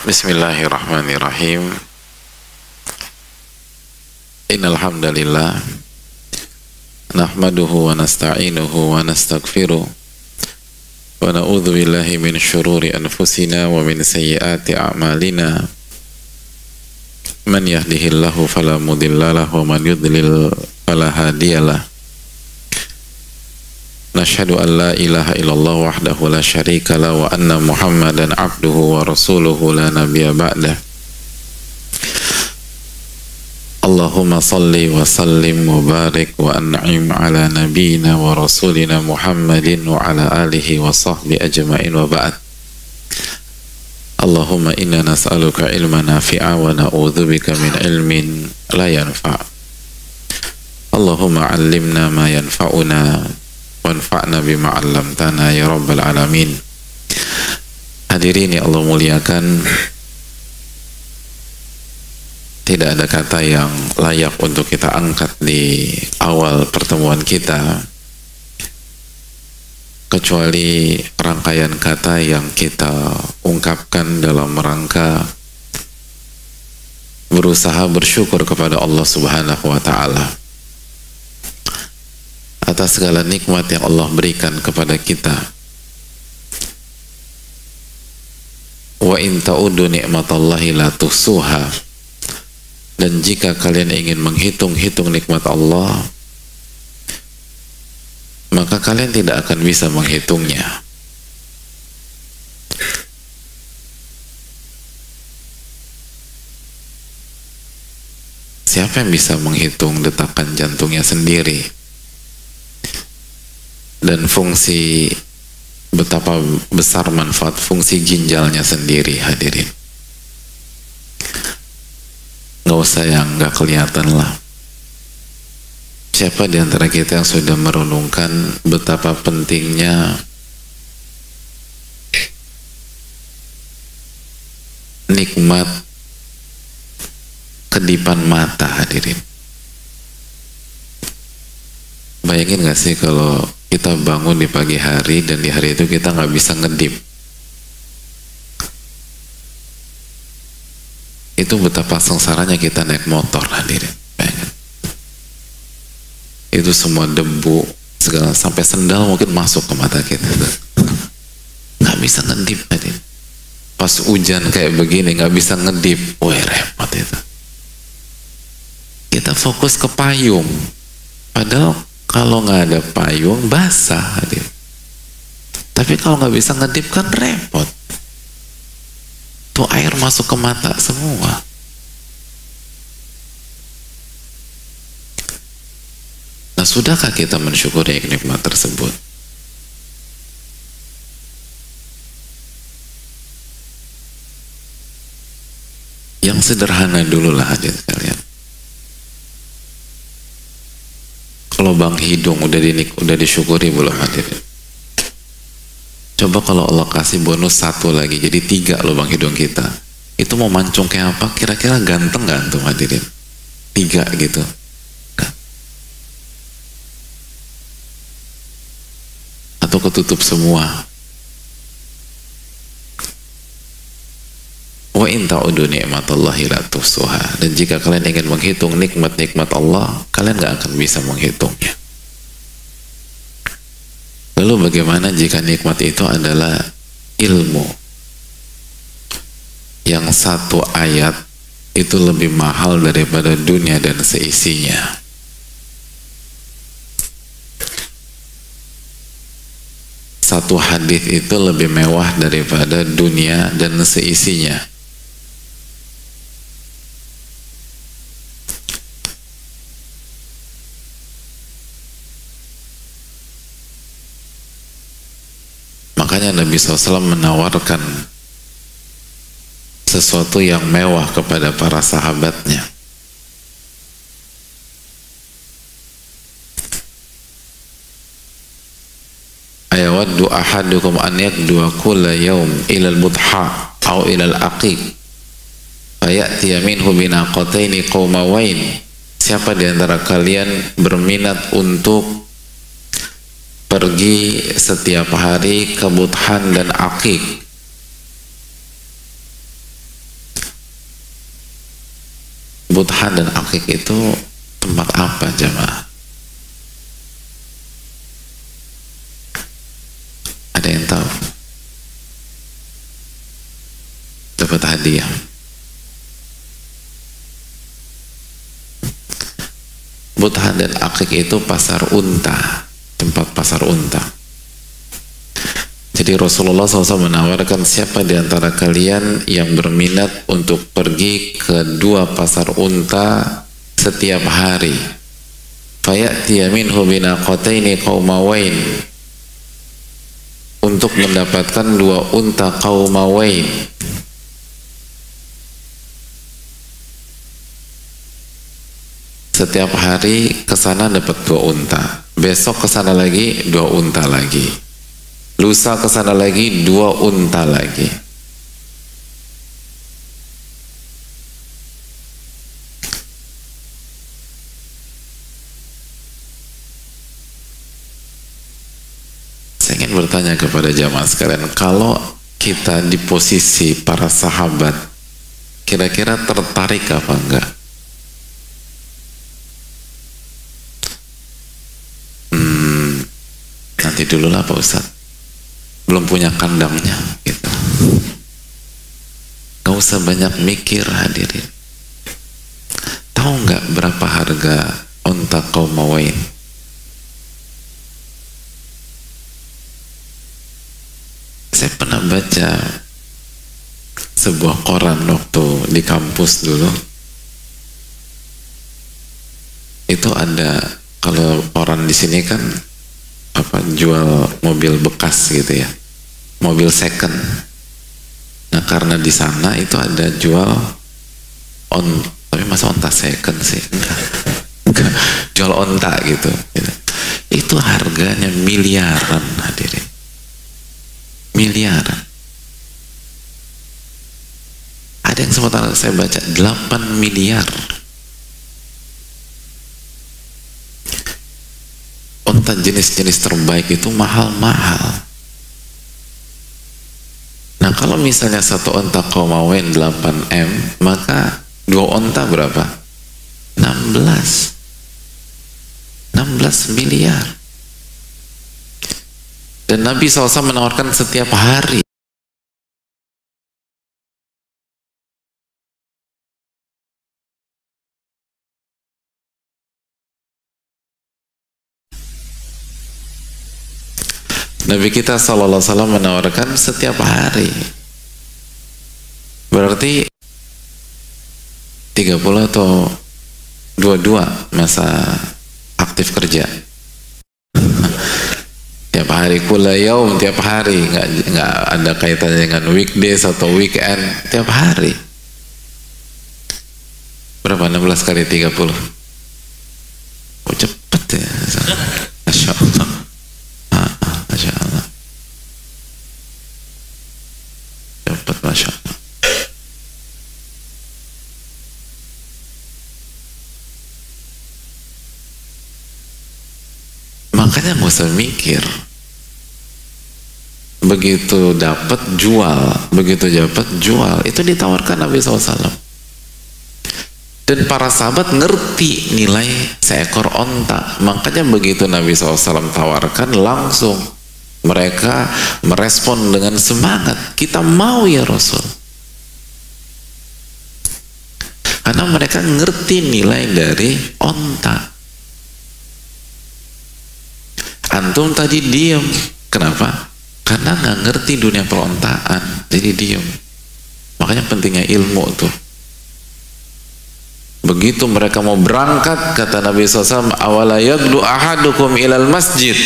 Bismillahirrahmanirrahim. Innal hamdalillah nahmaduhu wa nasta'inuhu wa nastaghfiruh wa na'udzu billahi min syururi anfusina wa min sayyiati a'malina. Man yahdihillahu fala mudhillalah wa man yudlil fala hadiyalah. Nashhadu an la ilaha illallah wahdahu la syarika la wa anna Muhammadan abduhu wa rasuluhu la nabiyya ba'dah. Allahumma salli wa sallim wa barik wa an'im ala nabiyyina wa rasulina Muhammadin wa ala alihi wa sahbihi ajma'in wa ba'd. Allahumma inna nas'aluka ilman nafi'a wa na'udzubika min ilmin la yanfa'. Allahumma 'allimna ma yanfa'una wanfa'na bima 'allamtana ya rabbal alamin. Hadirin yang Allah muliakan, tidak ada kata yang layak untuk kita angkat di awal pertemuan kita kecuali rangkaian kata yang kita ungkapkan dalam rangka berusaha bersyukur kepada Allah Subhanahu wa ta'ala atas segala nikmat yang Allah berikan kepada kita. Wa in ta'uddu ni'matallahi la tuhsuha. Dan jika kalian ingin menghitung-hitung nikmat Allah, maka kalian tidak akan bisa menghitungnya. Siapa yang bisa menghitung detakan jantungnya sendiri? Dan fungsi, betapa besar manfaat fungsi ginjalnya sendiri, hadirin. Nggak usah yang nggak kelihatan lah. Siapa di antara kita yang sudah merenungkan betapa pentingnya nikmat kedipan mata, hadirin? Bayangin nggak sih kalau kita bangun di pagi hari dan di hari itu kita nggak bisa ngedip? Itu betapa sengsaranya kita naik motor, hadirin. Bayangin. Itu semua debu segala, sampai sendal mungkin masuk ke mata kita. Nggak bisa ngedip, hadirin. Pas hujan kayak begini nggak bisa ngedip, wah repot itu. Kita fokus ke payung, padahal kalau nggak ada payung basah, hadirin. Tapi kalau nggak bisa ngedip kan repot. Tuh air masuk ke mata semua. Nah, sudahkah kita mensyukuri nikmat tersebut? Yang sederhana dulu lah, hadirin sekalian. Lubang hidung udah disyukuri belum, hadirin? Coba kalau Allah kasih bonus satu lagi, jadi 3 lubang hidung kita. Itu mau mancung kayak apa? Kira-kira ganteng gak antum, hadirin? 3 gitu. Atau ketutup semua. Wa in ta'udu ni'matallahi la tuhsuha. Dan jika kalian ingin menghitung nikmat-nikmat Allah, kalian gak akan bisa menghitungnya. Lalu bagaimana jika nikmat itu adalah ilmu? Yang satu ayat itu lebih mahal daripada dunia dan seisinya. Satu hadis itu lebih mewah daripada dunia dan seisinya. Makanya Nabi SAW menawarkan sesuatu yang mewah kepada para sahabatnya. Ayawaddu ahadukum an yakdua kulla yawm ilal mudha aw ilal aqiq fayatiya minhu binaqataini qawmawain. Siapa di antara kalian berminat untuk pergi setiap hari ke Budhan dan Aqiq, Budhan dan akik itu tempat apa jamaah? Ada yang tahu? Dapat hadiah. Budhan dan akik itu pasar unta, tempat pasar unta. Jadi Rasulullah SAW menawarkan siapa di antara kalian yang berminat untuk pergi ke dua pasar unta setiap hari, fayatiya minhu binaqataini qaumawain, untuk mendapatkan dua unta qaumawain. Setiap hari kesana dapat dua unta, besok kesana lagi dua unta lagi, lusa kesana lagi dua unta lagi. Saya ingin bertanya kepada jamaah sekalian, kalau kita di posisi para sahabat, kira-kira tertarik apa enggak? Nanti dulu lah Pak Ustadz, belum punya kandangnya gitu. Gak usah banyak mikir hadirin. Tahu nggak berapa harga unta qaumawain? Saya pernah baca sebuah koran waktu di kampus dulu. Itu ada, kalau koran di sini kan apa, jual mobil bekas gitu ya, mobil second. Nah karena di sana itu ada jual tapi masa onta second sih, enggak. Jual onta gitu. Itu harganya miliaran hadirin, miliaran. Ada yang sementara saya baca 8 miliar. Unta jenis-jenis terbaik itu mahal-mahal. Nah kalau misalnya satu unta qaumawain 8M, maka dua unta berapa? 16 miliar. Dan Nabi SAW menawarkan setiap hari. Nabi kita SAW menawarkan setiap hari. Berarti 30 atau 22 masa aktif kerja. Tiap hari, kula yaum, tiap hari, nggak ada kaitannya dengan weekdays atau weekend, tiap hari. Berapa? 16 kali 30. Oh cepet ya. Masya Allah. Masya Allah. Cepet, Masya Allah. Makanya nggak usah mikir. Begitu dapat jual, begitu dapat jual. Itu ditawarkan Nabi SAW. Dan para sahabat ngerti nilai seekor onta. Makanya begitu Nabi SAW tawarkan, langsung mereka merespon dengan semangat. Kita mau ya Rasul. Karena mereka ngerti nilai dari onta. Antum tadi diem. Kenapa? Karena nggak ngerti dunia perontaan, jadi diem. Makanya pentingnya ilmu tuh. Begitu mereka mau berangkat, kata Nabi SAW, awala yagdu ahadukum ilal masjid.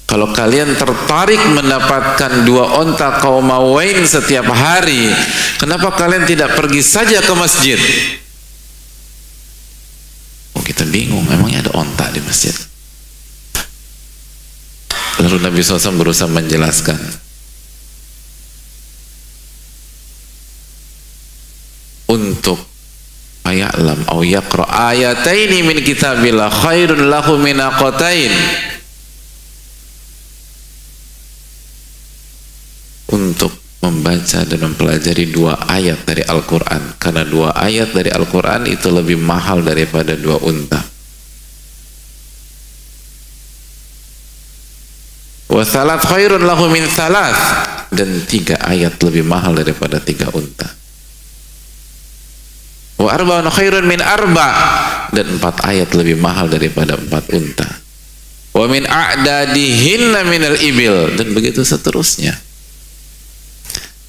Kalau kalian tertarik mendapatkan dua onta qaumawain setiap hari, kenapa kalian tidak pergi saja ke masjid? Oh kita bingung, memangnya ada onta di masjid? Lalu Nabi SAW berusaha menjelaskan, untuk aya'lam au yaqra ayataini min kitabillah khairun lahu min aqatain, untuk membaca dan mempelajari 2 ayat dari Al-Quran, karena 2 ayat dari Al-Quran itu lebih mahal daripada 2 unta. Wa thalath khairun lahu min thalath, dan 3 ayat lebih mahal daripada 3 unta. Wa arba'un khairun min arba', dan 4 ayat lebih mahal daripada 4 unta. Wa min a'dadihinna minal ibil, dan begitu seterusnya.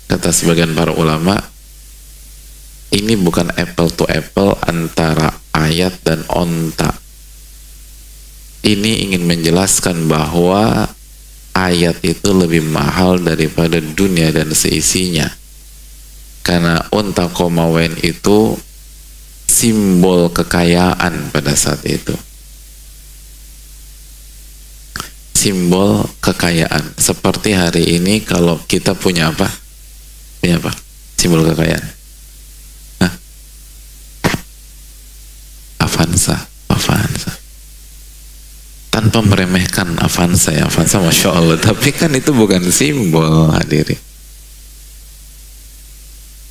Kata sebagian para ulama, ini bukan apple to apple antara ayat dan onta. Ini ingin menjelaskan bahwa ayat itu lebih mahal daripada dunia dan seisinya, karena unta komawen itu simbol kekayaan pada saat itu, simbol kekayaan. Seperti hari ini kalau kita punya apa? Punya apa? Simbol kekayaan. Hah? Avanza. Tanpa meremehkan Avanza ya, Avanza Masya Allah, tapi kan itu bukan simbol, hadirin.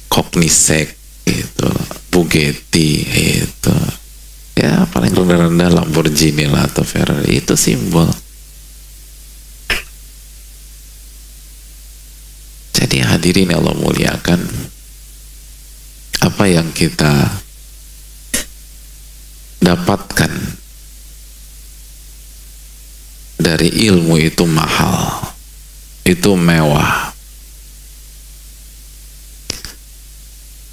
Koenigsegg itu, Bugatti itu, ya paling rendah-rendah Lamborghini lah atau Ferrari, itu simbol. Jadi hadirin Allah muliakan, apa yang kita dapatkan dari ilmu itu mahal, itu mewah,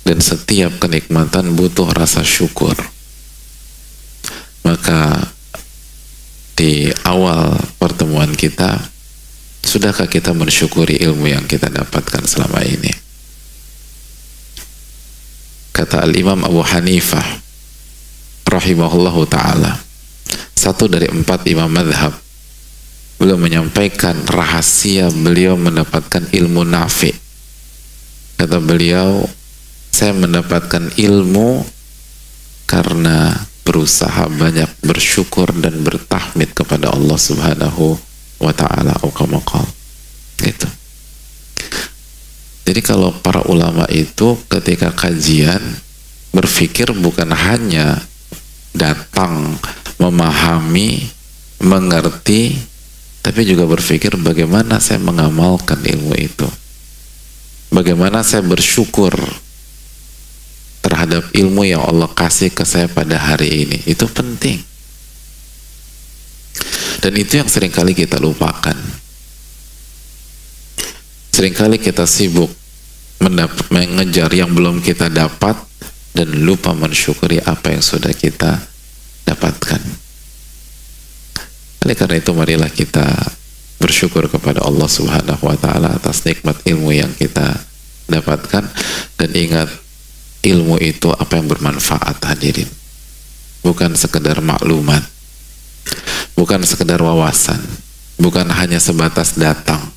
dan setiap kenikmatan butuh rasa syukur. Maka di awal pertemuan kita, sudahkah kita mensyukuri ilmu yang kita dapatkan selama ini? Kata Al-Imam Abu Hanifah rahimahullahu ta'ala, 1 dari 4 imam madhab, beliau menyampaikan rahasia beliau mendapatkan ilmu nafi. Kata beliau, saya mendapatkan ilmu karena berusaha banyak bersyukur dan bertahmid kepada Allah Subhanahu wa ta'ala, gitu. Jadi kalau para ulama itu ketika kajian berpikir bukan hanya datang, memahami, mengerti, tapi juga berpikir bagaimana saya mengamalkan ilmu itu, bagaimana saya bersyukur terhadap ilmu yang Allah kasih ke saya pada hari ini. Itu penting. Dan itu yang seringkali kita lupakan. Seringkali kita sibuk mengejar yang belum kita dapat dan lupa mensyukuri apa yang sudah kita dapatkan. Oleh karena itu, marilah kita bersyukur kepada Allah Subhanahu wa ta'ala atas nikmat ilmu yang kita dapatkan, dan ingat, ilmu itu apa yang bermanfaat, hadirin, bukan sekedar maklumat, bukan sekedar wawasan, bukan hanya sebatas datang.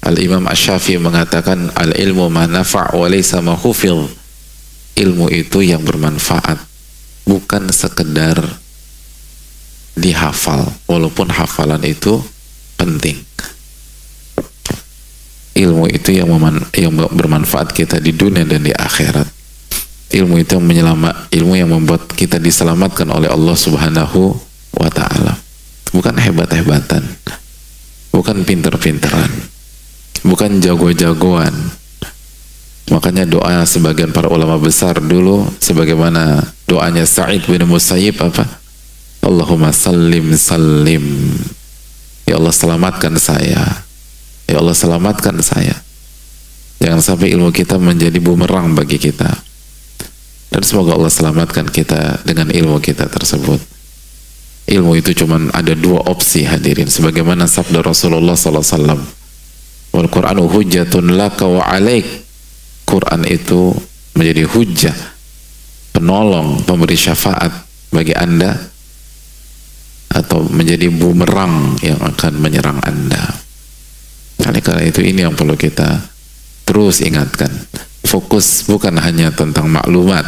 Al-Imam Asy-Syafi'i mengatakan, al-ilmu ma nafa' wa laysa ma hufidh. Ilmu itu yang bermanfaat, bukan sekedar dihafal, walaupun hafalan itu penting. Ilmu itu yang bermanfaat kita di dunia dan di akhirat. Ilmu itu ilmu yang membuat kita diselamatkan oleh Allah Subhanahu wa ta'ala. Bukan hebat-hebatan, bukan pinter-pinteran, bukan jago-jagoan. Makanya doa sebagian para ulama besar dulu, sebagaimana doanya Sa'id bin Musayyib, apa? Allahumma sallim sallim, ya Allah selamatkan saya, ya Allah selamatkan saya. Jangan sampai ilmu kita menjadi bumerang bagi kita, dan semoga Allah selamatkan kita dengan ilmu kita tersebut. Ilmu itu cuma ada 2 opsi, hadirin, sebagaimana sabda Rasulullah SAW, wal Qur'anu hujjatun laka wa alaik. Quran itu menjadi hujjah, penolong, pemberi syafaat bagi Anda, atau menjadi bumerang yang akan menyerang Anda. Oleh karena itu, ini yang perlu kita terus ingatkan. Fokus bukan hanya tentang maklumat,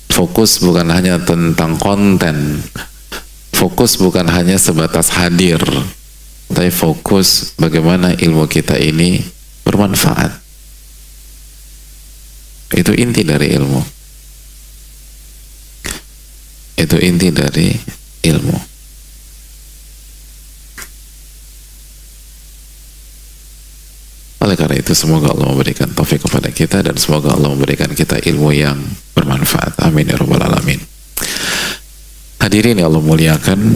fokus bukan hanya tentang konten, fokus bukan hanya sebatas hadir, tapi fokus bagaimana ilmu kita ini bermanfaat. Itu inti dari ilmu. Itu inti dari ilmu. Oleh karena itu semoga Allah memberikan taufik kepada kita dan semoga Allah memberikan kita ilmu yang bermanfaat. Amin ya rabbal alamin. Hadirin yang Allah muliakan,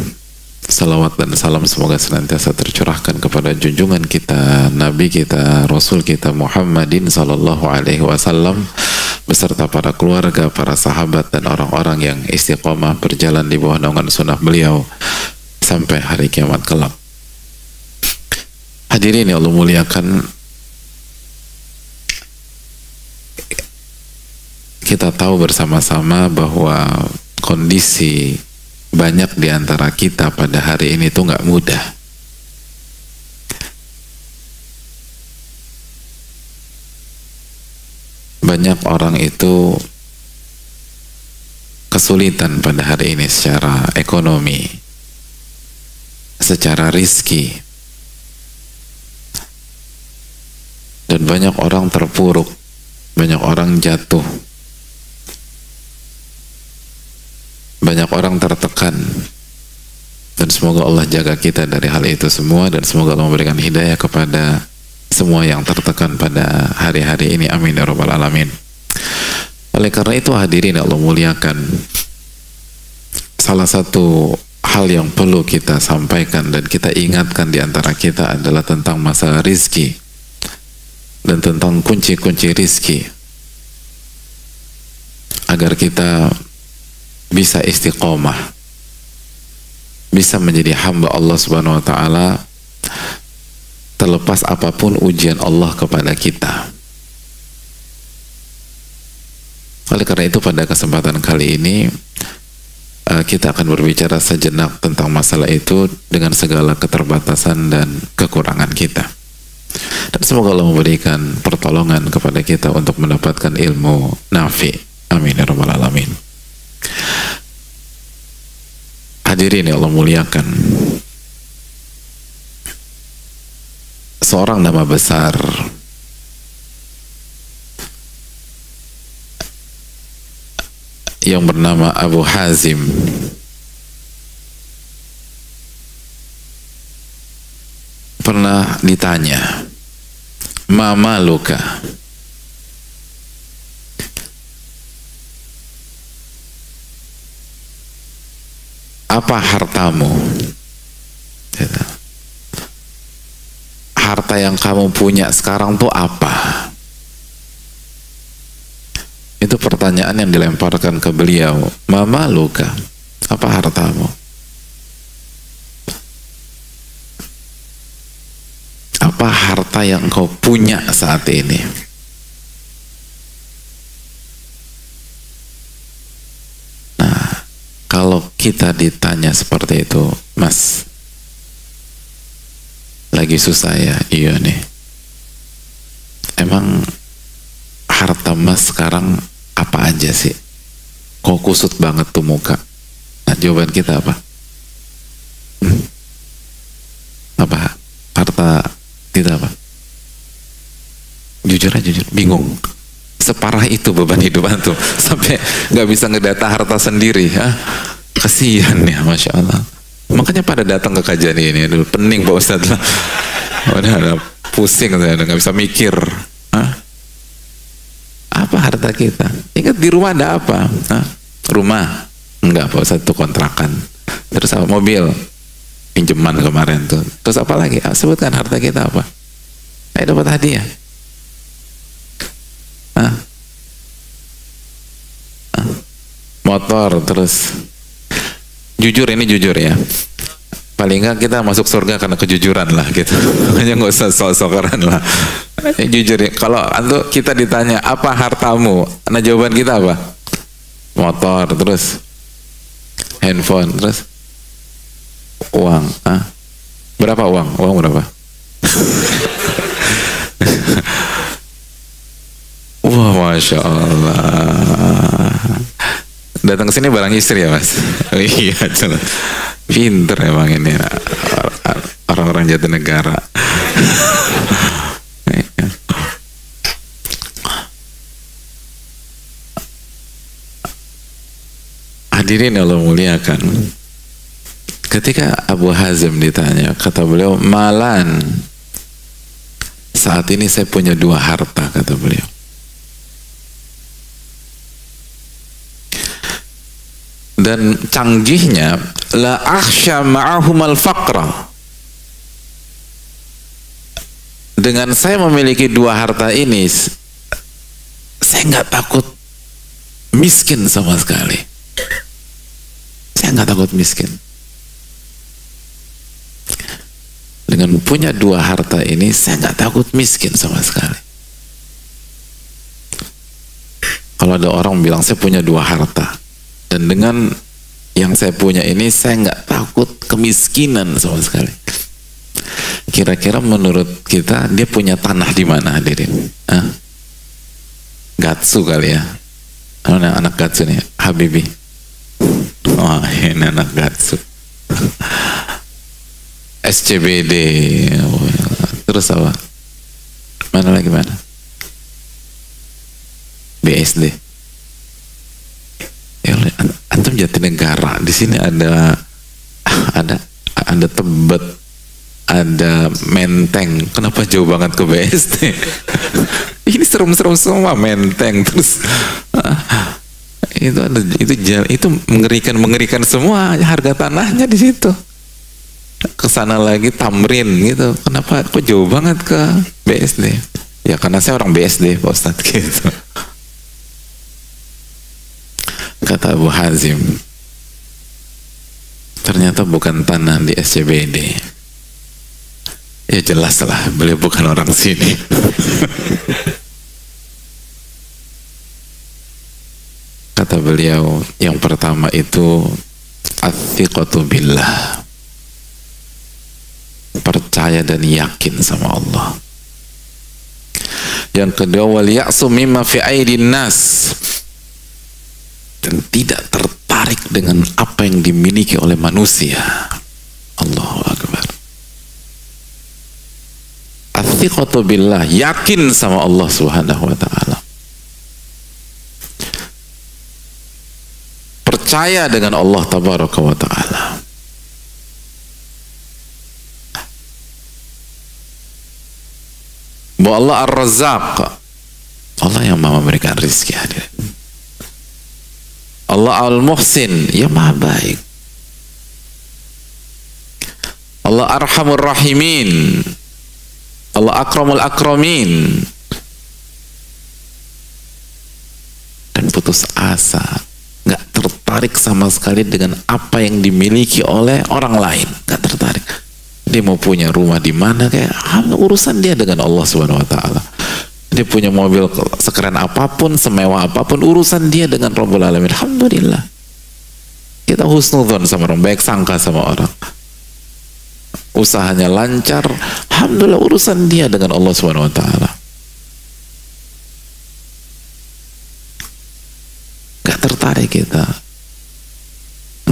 salawat dan salam semoga senantiasa tercurahkan kepada junjungan kita, Nabi kita, Rasul kita Muhammadin sallallahu alaihi wasallam beserta para keluarga, para sahabat dan orang-orang yang istiqomah berjalan di bawah naungan sunnah beliau sampai hari kiamat kelak. Hadirin yang Allah muliakan, kita tahu bersama-sama bahwa kondisi banyak di antara kita pada hari ini tuh nggak mudah. Banyak orang itu kesulitan pada hari ini secara ekonomi, secara rizki, dan banyak orang terpuruk, banyak orang jatuh, banyak orang tertekan, dan semoga Allah jaga kita dari hal itu semua dan semoga Allah memberikan hidayah kepada semua yang tertekan pada hari-hari ini. Amin ya rabbal alamin. Oleh karena itu hadirin Allah muliakan, salah satu hal yang perlu kita sampaikan dan kita ingatkan di antara kita adalah tentang masalah rizki dan tentang kunci-kunci rizki agar kita bisa istiqomah, bisa menjadi hamba Allah Subhanahu wa ta'ala terlepas apapun ujian Allah kepada kita. Oleh karena itu pada kesempatan kali ini kita akan berbicara sejenak tentang masalah itu dengan segala keterbatasan dan kekurangan kita, dan semoga Allah memberikan pertolongan kepada kita untuk mendapatkan ilmu nafi. Amin ya rabbal alamin. Hadirin yang Allah muliakan, seorang nama besar yang bernama Abu Hazim pernah ditanya, "Mama luka?" Apa hartamu? Harta yang kamu punya sekarang tuh apa? Itu pertanyaan yang dilemparkan ke beliau. Mama luka, apa hartamu? Apa harta yang kau punya saat ini? Kalau kita ditanya seperti itu, Mas, lagi susah ya? Iya nih. Emang harta Mas sekarang apa aja sih? Kok kusut banget tuh muka? Nah, jawaban kita apa? Apa? Harta kita apa? Jujur aja, jujur. Bingung. Separah itu beban hidup antum sampai nggak bisa ngedata harta sendiri, ya? Kasihan ya, masya Allah. Makanya pada datang ke kajian ini, aduh, pening Pak Ustadz lah. Udah pusing, saya nggak bisa mikir. Hah? Apa harta kita? Ingat di rumah ada apa? Hah? Rumah? Enggak Pak Ustadz, itu kontrakan. Terus apa? Mobil? Pinjaman kemarin tuh. Terus apa lagi? Sebutkan harta kita apa? Ayo dapat hadiah. Motor, terus jujur, ini jujur ya, paling nggak kita masuk surga karena kejujuran lah gitu. Hanya nggak usah sok-sokan lah, jujur ya. Kalau kita ditanya apa hartamu, nah jawaban kita apa? Motor, terus handphone, terus uang. Berapa uang? Uang berapa? Wah, masya Allah. Datang ke sini barang istri ya Mas? Iya, pinter emang ini orang-orang Jatinegara. Hadirin Allah muliakan. Ketika Abu Hazim ditanya, kata beliau, malan, saat ini saya punya 2 harta, kata beliau. Dan canggihnya, la akhsha ma'ahumal faqra. Dengan saya memiliki 2 harta ini, saya nggak takut miskin sama sekali. Saya nggak takut miskin. Dengan punya 2 harta ini, saya nggak takut miskin sama sekali. Kalau ada orang bilang saya punya 2 harta, dan dengan yang saya punya ini, saya nggak takut kemiskinan sama sekali. Kira-kira menurut kita, dia punya tanah di mana, hadirin? Gatsu kali ya? Anak Gatsu nih, Habibi. Wah, ini anak Gatsu. SCBD, terus apa? Mana lagi mana? BSD. Ya, antum Jatinegara. Di sini ada Tebet, ada Menteng. Kenapa jauh banget ke BSD? Ini serem-serem semua, Menteng terus. Itu mengerikan semua, harga tanahnya di situ. Kesana lagi Tamrin gitu. Kenapa kok jauh banget ke BSD? Ya karena saya orang BSD, Pak Ustadz, gitu. Kata Abu Hazim, ternyata bukan tanah di SCBD. Ya jelas lah, beliau bukan orang sini. Kata beliau, yang pertama itu at-thiqatu billah, percaya dan yakin sama Allah. Yang kedua, wal ya'su mimma fi aidin nas, dan tidak tertarik dengan apa yang dimiliki oleh manusia. Allahu Akbar. At-thiqatu billah, yakin sama Allah Subhanahu wa ta'ala, percaya dengan Allah Tabaraka wa ta'ala. Bahwa Allah Ar-Razzaq, Allah yang maha memberikan rizki, hadirin. Allah Al-Muhsin, yang maha baik. Allah Arhamur Rahimin, Allah Akramul Akramin. Dan putus asa, nggak tertarik sama sekali dengan apa yang dimiliki oleh orang lain, nggak tertarik. Dia mau punya rumah di mana, kayak urusan dia dengan Allah Subhanahu wa ta'ala. Dia punya mobil sekeren apapun, semewah apapun, urusan dia dengan Rabbul Alamin. Alhamdulillah. Kita husnudzon sama orang, baik sangka sama orang. Usahanya lancar, alhamdulillah, urusan dia dengan Allah Subhanahu wa ta'ala. Gak tertarik kita,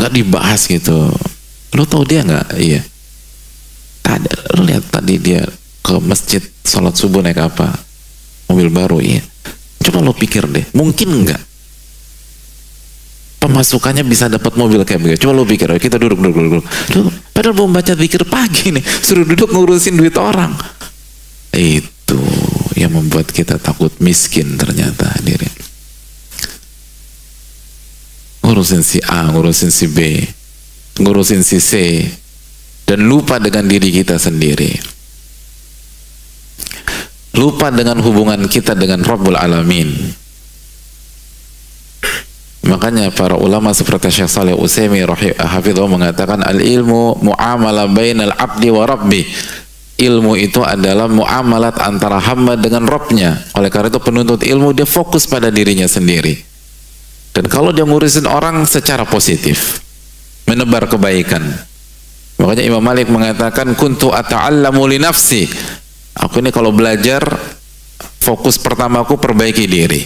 gak dibahas gitu. Lo tau dia gak? Iya. Lo lihat tadi dia ke masjid sholat subuh naik apa? Mobil baru. Iya. Coba lo pikir deh, mungkin enggak pemasukannya bisa dapat mobil kayak begitu? Coba lo pikir, kita duduk. Padahal mau baca zikir pagi nih, suruh duduk ngurusin duit orang. Itu yang membuat kita takut miskin ternyata, hadirin. Ngurusin si A, ngurusin si B, ngurusin si C, dan lupa dengan diri kita sendiri, lupa dengan hubungan kita dengan Rabbul Alamin. Makanya para ulama seperti Syekh Shalih Utsaimin hafizahullah mengatakan, al-ilmu muamalah bainal abdi wa rabbi. Ilmu itu adalah muamalat antara hamba dengan Rabbnya. Oleh karena itu penuntut ilmu dia fokus pada dirinya sendiri, dan kalau dia ngurusin orang secara positif, menebar kebaikan. Makanya Imam Malik mengatakan, kuntu ata'allamu li nafsi. Aku ini kalau belajar, fokus pertamaku perbaiki diri.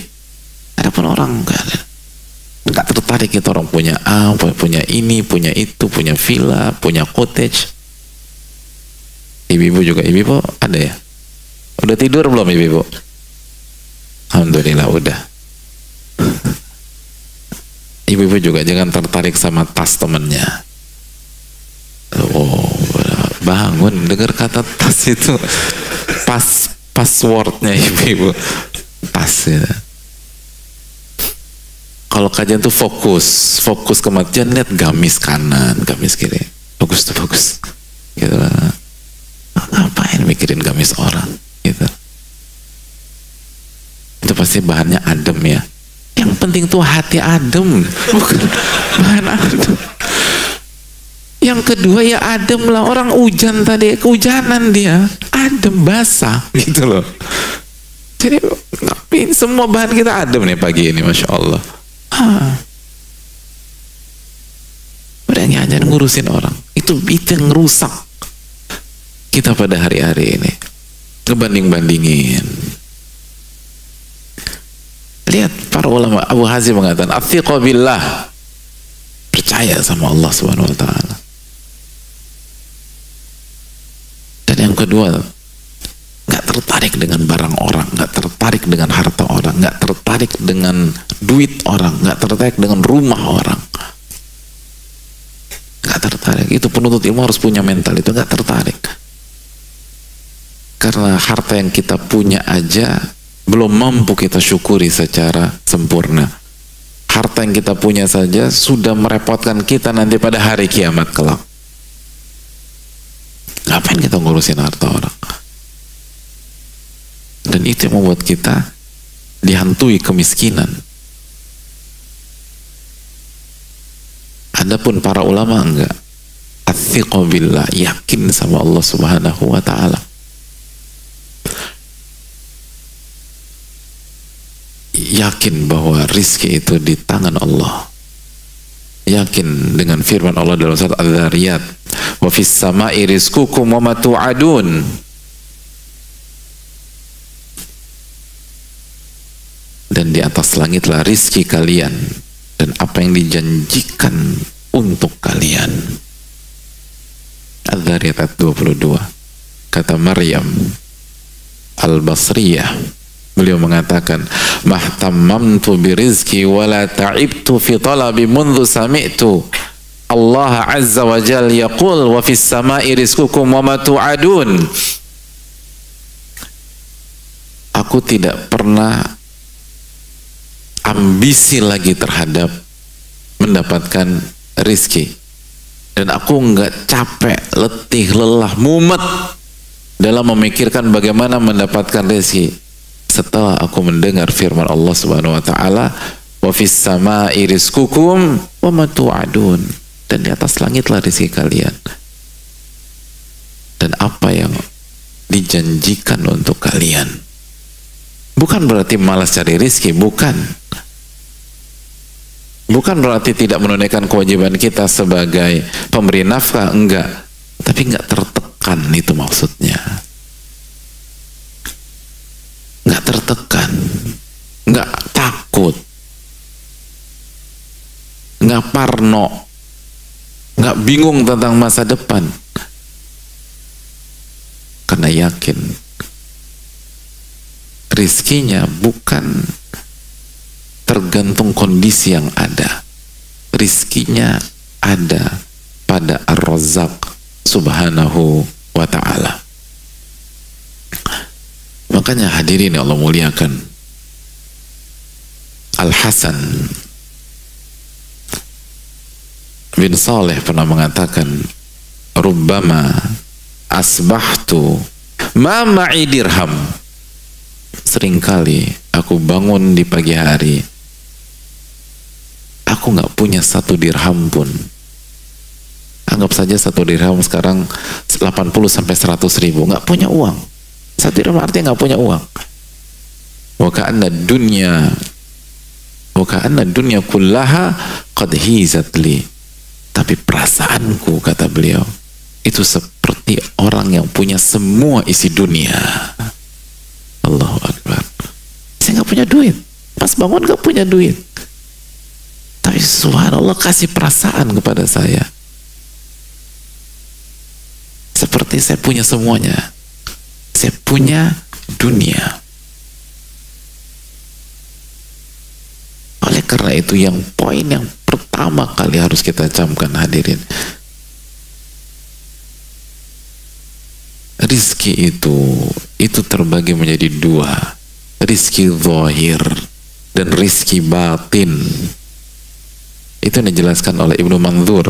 Adapun orang enggak tertarik itu, orang punya A, punya ini, punya itu, punya villa, punya cottage. Ibu-ibu juga, ibu-ibu ada ya? Udah tidur belum ibu-ibu? Alhamdulillah udah. Ibu-ibu juga jangan tertarik sama tas temennya. Oh, bangun dengar kata tas itu, passwordnya ibu-ibu, tas ya. Kalau kajian tuh fokus kematian, lihat gamis kanan, gamis kiri, bagus tuh bagus, gitu lah. Ngapain mikirin gamis orang, gitu. Itu pasti bahannya adem ya. Yang penting tuh hati adem, bukan bahan adem. Yang kedua ya adem lah, orang hujan tadi, kehujanan dia, adem basah, gitu loh. Jadi ngapain semua bahan kita adem nih pagi ini, masya Allah. Udah hanya ngurusin orang, itu yang ngerusak kita pada hari-hari ini. Ngebanding-bandingin. Lihat para ulama, Abu Hazim mengatakan athiqa billah, percaya sama Allah Subhanahu wa taala. Dan yang kedua, nggak tertarik dengan barang orang, nggak tertarik dengan harta orang, nggak tertarik dengan duit orang, nggak tertarik dengan rumah orang, nggak tertarik. Itu penuntut ilmu harus punya mental itu, nggak tertarik. Karena harta yang kita punya aja belum mampu kita syukuri secara sempurna. Harta yang kita punya saja sudah merepotkan kita nanti pada hari kiamat kelak. Ngapain kita ngurusin harta orang? Dan itu yang membuat kita dihantui kemiskinan. Adapun para ulama enggak. Athiqa billah, yakin sama Allah Subhanahu wa taala. Yakin bahwa rizki itu di tangan Allah. Yakin dengan firman Allah dalam surat Adz-Dzariyat, wa fis sama'i rizqukum wa ma tu'adun. Dan di atas langitlah rizki kalian dan apa yang dijanjikan untuk kalian. Adz-Dzariyat ayat 22. Kata Maryam Al-Basriyah, beliau mengatakan, mahtammamtu birizki wala ta'ibtu fi talabi mundhu sami'tu Allah azza wa jal yaqul wa fis sama'i rizqukum wa ma tu'adun. Aku tidak pernah ambisi lagi terhadap mendapatkan rizki, dan aku enggak capek, letih, lelah, mumet dalam memikirkan bagaimana mendapatkan rizki setelah aku mendengar firman Allah Subhanahu wa taala, wa fis sama'i rizqukum wa ma tu'adun, dan di atas langitlah rezeki kalian dan apa yang dijanjikan untuk kalian. Bukan berarti malas cari rezeki, bukan berarti tidak menunaikan kewajiban kita sebagai pemberi nafkah, enggak, tapi enggak tertekan, itu maksudnya. Nggak tertekan, nggak takut, nggak parno, nggak bingung tentang masa depan, karena yakin rizkinya bukan tergantung kondisi yang ada, rizkinya ada pada Ar-Razzaq Subhanahu wa ta'ala. Makanya hadirin Allah muliakan, Al-Hasan bin Saleh pernah mengatakan, rubbama asbahtu ma ma'i dirham. Seringkali aku bangun di pagi hari, aku nggak punya 1 dirham pun. Anggap saja 1 dirham sekarang 80 sampai 100 ribu, nggak punya uang. 1 dirham artinya nggak punya uang. Wa ka'anna dunya kullaha qad hizat li. Tapi perasaanku, kata beliau, itu seperti orang yang punya semua isi dunia. Allahu Akbar. Saya nggak punya duit, pas bangun nggak punya duit, tapi subhanallah kasih perasaan kepada saya seperti saya punya semuanya. Saya punya dunia. Oleh karena itu, poin yang pertama kali harus kita camkan, hadirin. Rizki itu terbagi menjadi dua, rizki zahir dan rizki batin. Itu yang dijelaskan oleh Ibnu Mandzur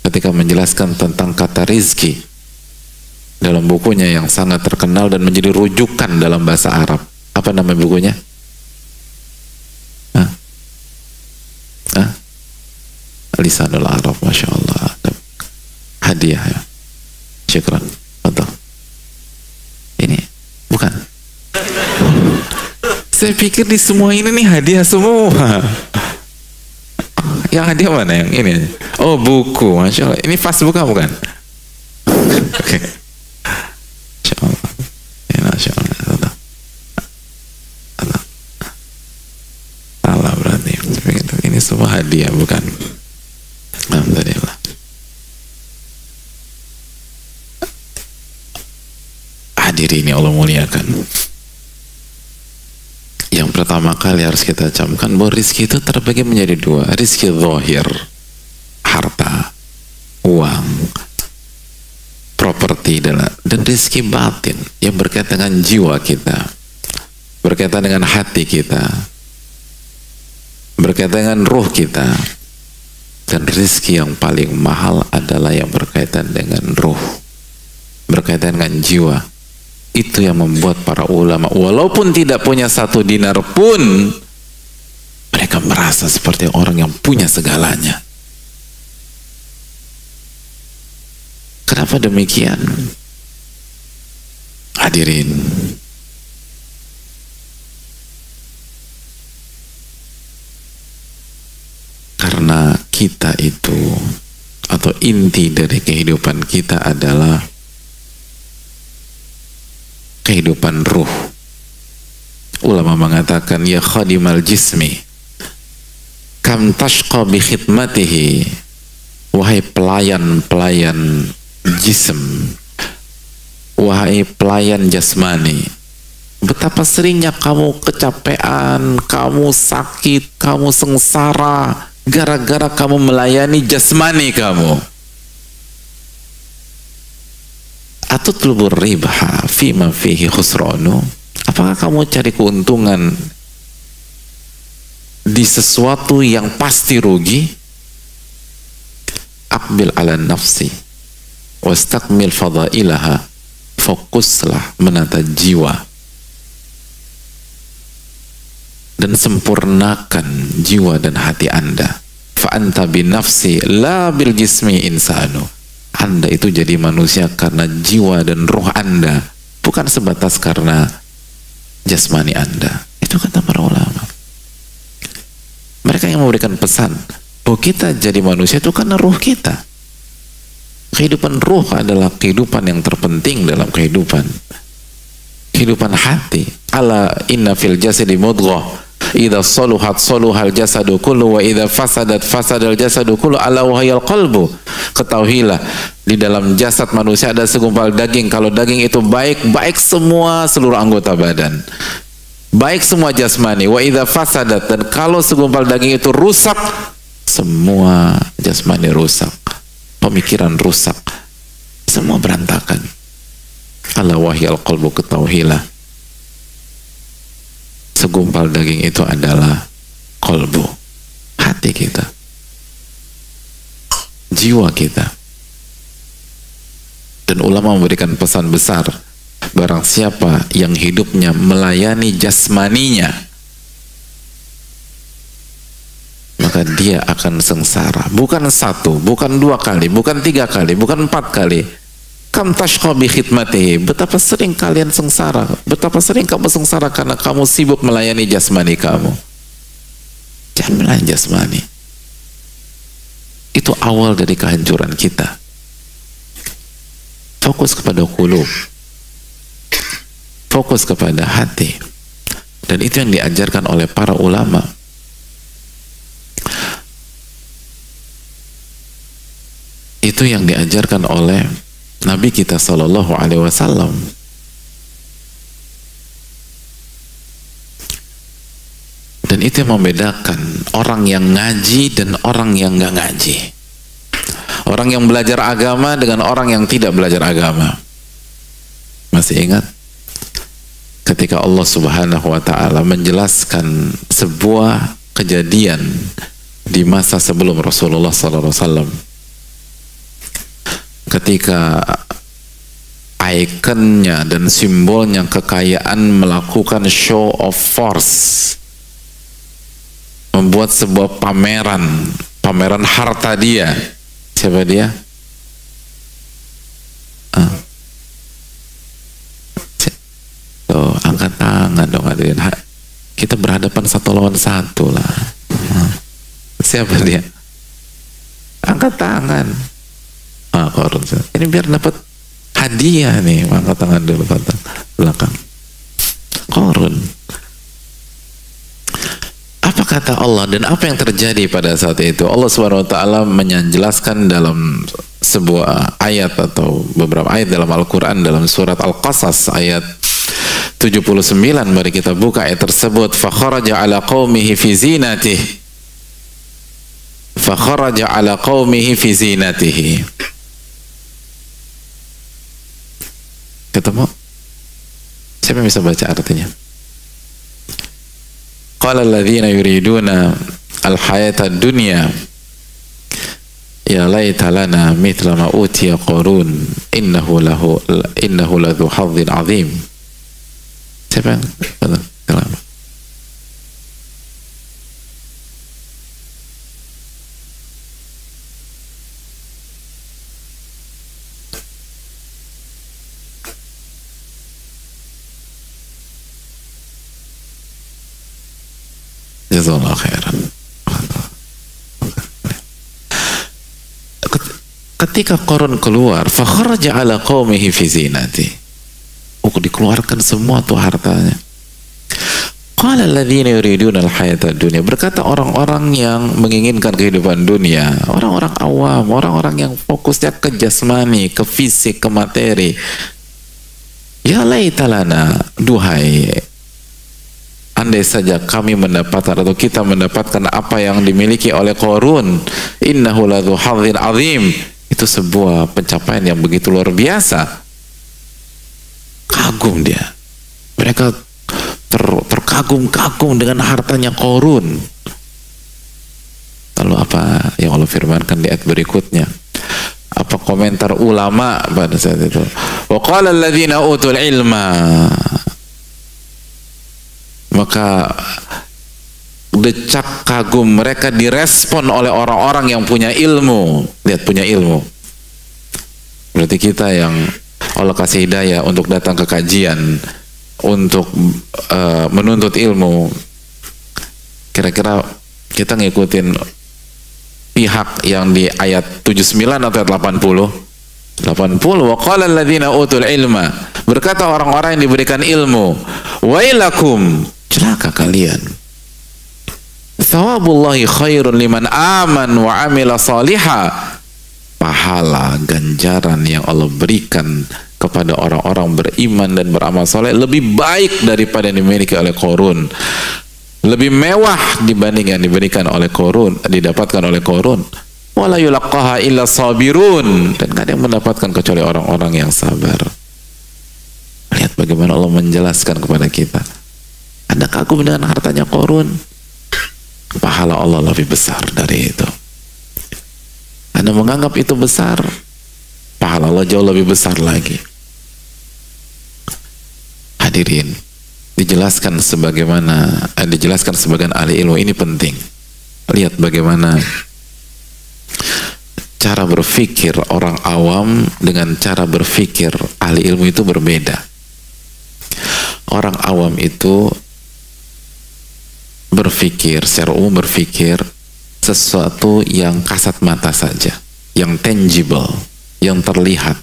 ketika menjelaskan tentang kata rizki dalam bukunya yang sangat terkenal dan menjadi rujukan dalam bahasa Arab. Apa nama bukunya? Lisanul Arab, Masya Allah. Hadiah ya. Syukran. Betul. Ini bukan. Saya pikir di semua ini nih hadiah semua. Yang hadiah mana yang ini? Oh, buku. Masya Allah. Ini pas buka bukan? Oke. Masya Allah. Ya, Masya Allah. Salah berarti. Ini semua hadiah bukan? Alhamdulillah. Hadirin yang Allah muliakan, yang pertama kali harus kita camkan bahwa rizki itu terbagi menjadi dua, rizki zahir, harta, uang, properti, dan rizki batin yang berkaitan dengan jiwa kita, berkaitan dengan hati kita, berkaitan dengan ruh kita. Dan rizki yang paling mahal adalah yang berkaitan dengan ruh, berkaitan dengan jiwa. Itu yang membuat para ulama walaupun tidak punya 1 dinar pun mereka merasa seperti orang yang punya segalanya. Kenapa demikian? Hadirin, karena kita itu, atau inti dari kehidupan kita adalah kehidupan ruh. Ulama mengatakan, ya khadimal jismi kam tashqa bi khidmatihi, wahai pelayan-pelayan jism, wahai pelayan jasmani, betapa seringnya kamu kecapean, kamu sakit, kamu sengsara gara-gara kamu melayani jasmani kamu. Atutlubur ribha fima fihi khusranu, apakah kamu cari keuntungan di sesuatu yang pasti rugi? Aqbil ala nafsi wastakmil fadailaha, fokuslah menata jiwa dan sempurnakan jiwa dan hati Anda. Fa anta bin nafsi la bil jismi insanu. Anda itu jadi manusia karena jiwa dan roh Anda, bukan sebatas karena jasmani Anda. Itu kata para ulama. Mereka yang memberikan pesan bahwa kita jadi manusia itu karena ruh kita. Kehidupan ruh adalah kehidupan yang terpenting dalam kehidupan hati. Ala inna fil jasadi mudghah idza saluhat saluhal jasadu kullu wa idza fasadat fasadal jasadu kullu ala wahiyal qalbu. Ketahuilah, di dalam jasad manusia ada segumpal daging. Kalau daging itu baik, baik semua seluruh anggota badan, baik semua jasmani. Wa idza fasadat, dan kalau segumpal daging itu rusak, semua jasmani rusak, pemikiran rusak, semua berantakan. Ala wahiyal qalbu, ketahuilah, segumpal daging itu adalah kolbu, hati kita, jiwa kita. Dan ulama memberikan pesan besar, barang siapa yang hidupnya melayani jasmaninya, maka dia akan sengsara. Bukan 1, bukan 2 kali, bukan 3 kali, bukan 4 kali. Kam tashqa bi khidmatihi, betapa sering kalian sengsara, betapa sering kamu sengsara karena kamu sibuk melayani jasmani kamu. Jangan melayani jasmani. Itu awal dari kehancuran kita. Fokus kepada qulub, fokus kepada hati. Dan itu yang diajarkan oleh para ulama. Itu yang diajarkan oleh Nabi kita Sallallahu Alaihi Wasallam. Dan itu yang membedakan orang yang ngaji dan orang yang nggak ngaji. Orang yang belajar agama dengan orang yang tidak belajar agama. Masih ingat ketika Allah Subhanahu wa ta'ala menjelaskan sebuah kejadian di masa sebelum Rasulullah SAW, ketika ikonnya dan simbolnya kekayaan melakukan show of force, membuat sebuah pameran harta dia. Siapa dia? Tuh, angkat tangan dong hadirin. Kita berhadapan satu lawan satu lah. Siapa dia? Angkat tangan. Korun. Ini biar dapat hadiah nih. Angkat tangan dulu, kata belakang. Korun. Apa kata Allah dan apa yang terjadi pada saat itu? Allah Subhanahu wa ta'ala menjelaskan dalam sebuah ayat atau beberapa ayat dalam Al-Quran, dalam surat Al-Qasas ayat 79. Mari kita buka ayat tersebut. Fakharaja ala qawmihi fi zinatihi. Fakharaja ala qawmihi fi zinatihi. Ketemu? Siapa yang bisa baca artinya? Qala alladhina yuriduna al-hayata ad-dunya ya laita lana mithla ma utiya Qarun innahu ladhu hadzin azim. Siapa yang kalam? Jazakallahu khairan. Ketika Qarun keluar, fakharaja ala qaumihi fi zinati. Dikeluarkan semua tuh hartanya. Qala alladhina yuriduna al-hayata ad-dunya. Berkata orang-orang yang menginginkan kehidupan dunia, orang-orang awam, orang-orang yang fokusnya ke jasmani, ke fisik, ke materi. Ya laitalana, duhai, andai saja kami mendapatkan atau kita mendapatkan apa yang dimiliki oleh Qarun. Innahu ladhu hadzin azim. Itu sebuah pencapaian yang begitu luar biasa. Kagum dia. Mereka terkagum-kagum dengan hartanya Qarun. Lalu apa yang Allah firmankan di ayat berikutnya? Apa komentar ulama pada saat itu? Wa qala alladhina utul ilma. Maka decak kagum mereka direspon oleh orang-orang yang punya ilmu. Lihat, punya ilmu. Berarti kita yang Allah kasih hidayah untuk datang ke kajian, untuk menuntut ilmu, kira-kira kita ngikutin pihak yang di ayat 79 atau ayat 80? 80. Wa qala alladhina utul ilma. Berkata orang-orang yang diberikan ilmu, wailakum, celaka kalian. Thawabullahi khairun liman aman wa amila salihah. Pahala ganjaran yang Allah berikan kepada orang-orang beriman dan beramal soleh lebih baik daripada yang dimiliki oleh Qarun, lebih mewah dibanding yang diberikan oleh Qarun, didapatkan oleh Qarun. Wala yulaqqaha illa sabirun, dan tidak ada yang mendapatkan kecuali orang-orang yang sabar. Lihat bagaimana Allah menjelaskan kepada kita. Anda kagum dengan hartanya Qarun, pahala Allah lebih besar dari itu. Anda menganggap itu besar, pahala Allah jauh lebih besar lagi. Hadirin, dijelaskan sebagian ahli ilmu ini penting. Lihat bagaimana cara berpikir orang awam dengan cara berpikir ahli ilmu itu berbeda. Orang awam itu berpikir, secara umum berpikir sesuatu yang kasat mata saja, yang tangible, yang terlihat.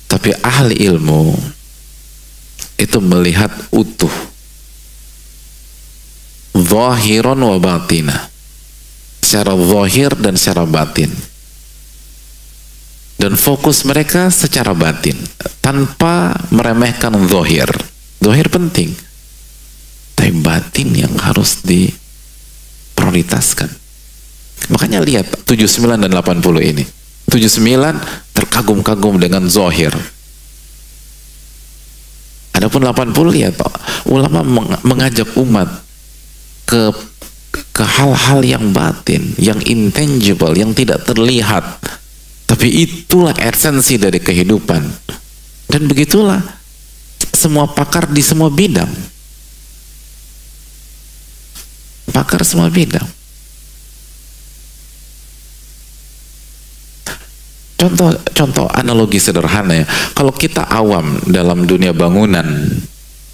Tapi ahli ilmu itu melihat utuh, zahiran wa batina, secara zahir dan secara batin. dan fokus mereka secara batin tanpa meremehkan zahir. Zahir penting, tapi batin yang harus diprioritaskan. Makanya lihat 79 dan 80 ini. 79 terkagum-kagum dengan zahir. Adapun 80 lihat ulama mengajak umat ke hal-hal yang batin, yang intangible, yang tidak terlihat. Tapi itulah esensi dari kehidupan. Dan begitulah semua pakar di semua bidang. Pakar semua bidang. Contoh analogi sederhana ya. Kalau kita awam dalam dunia bangunan,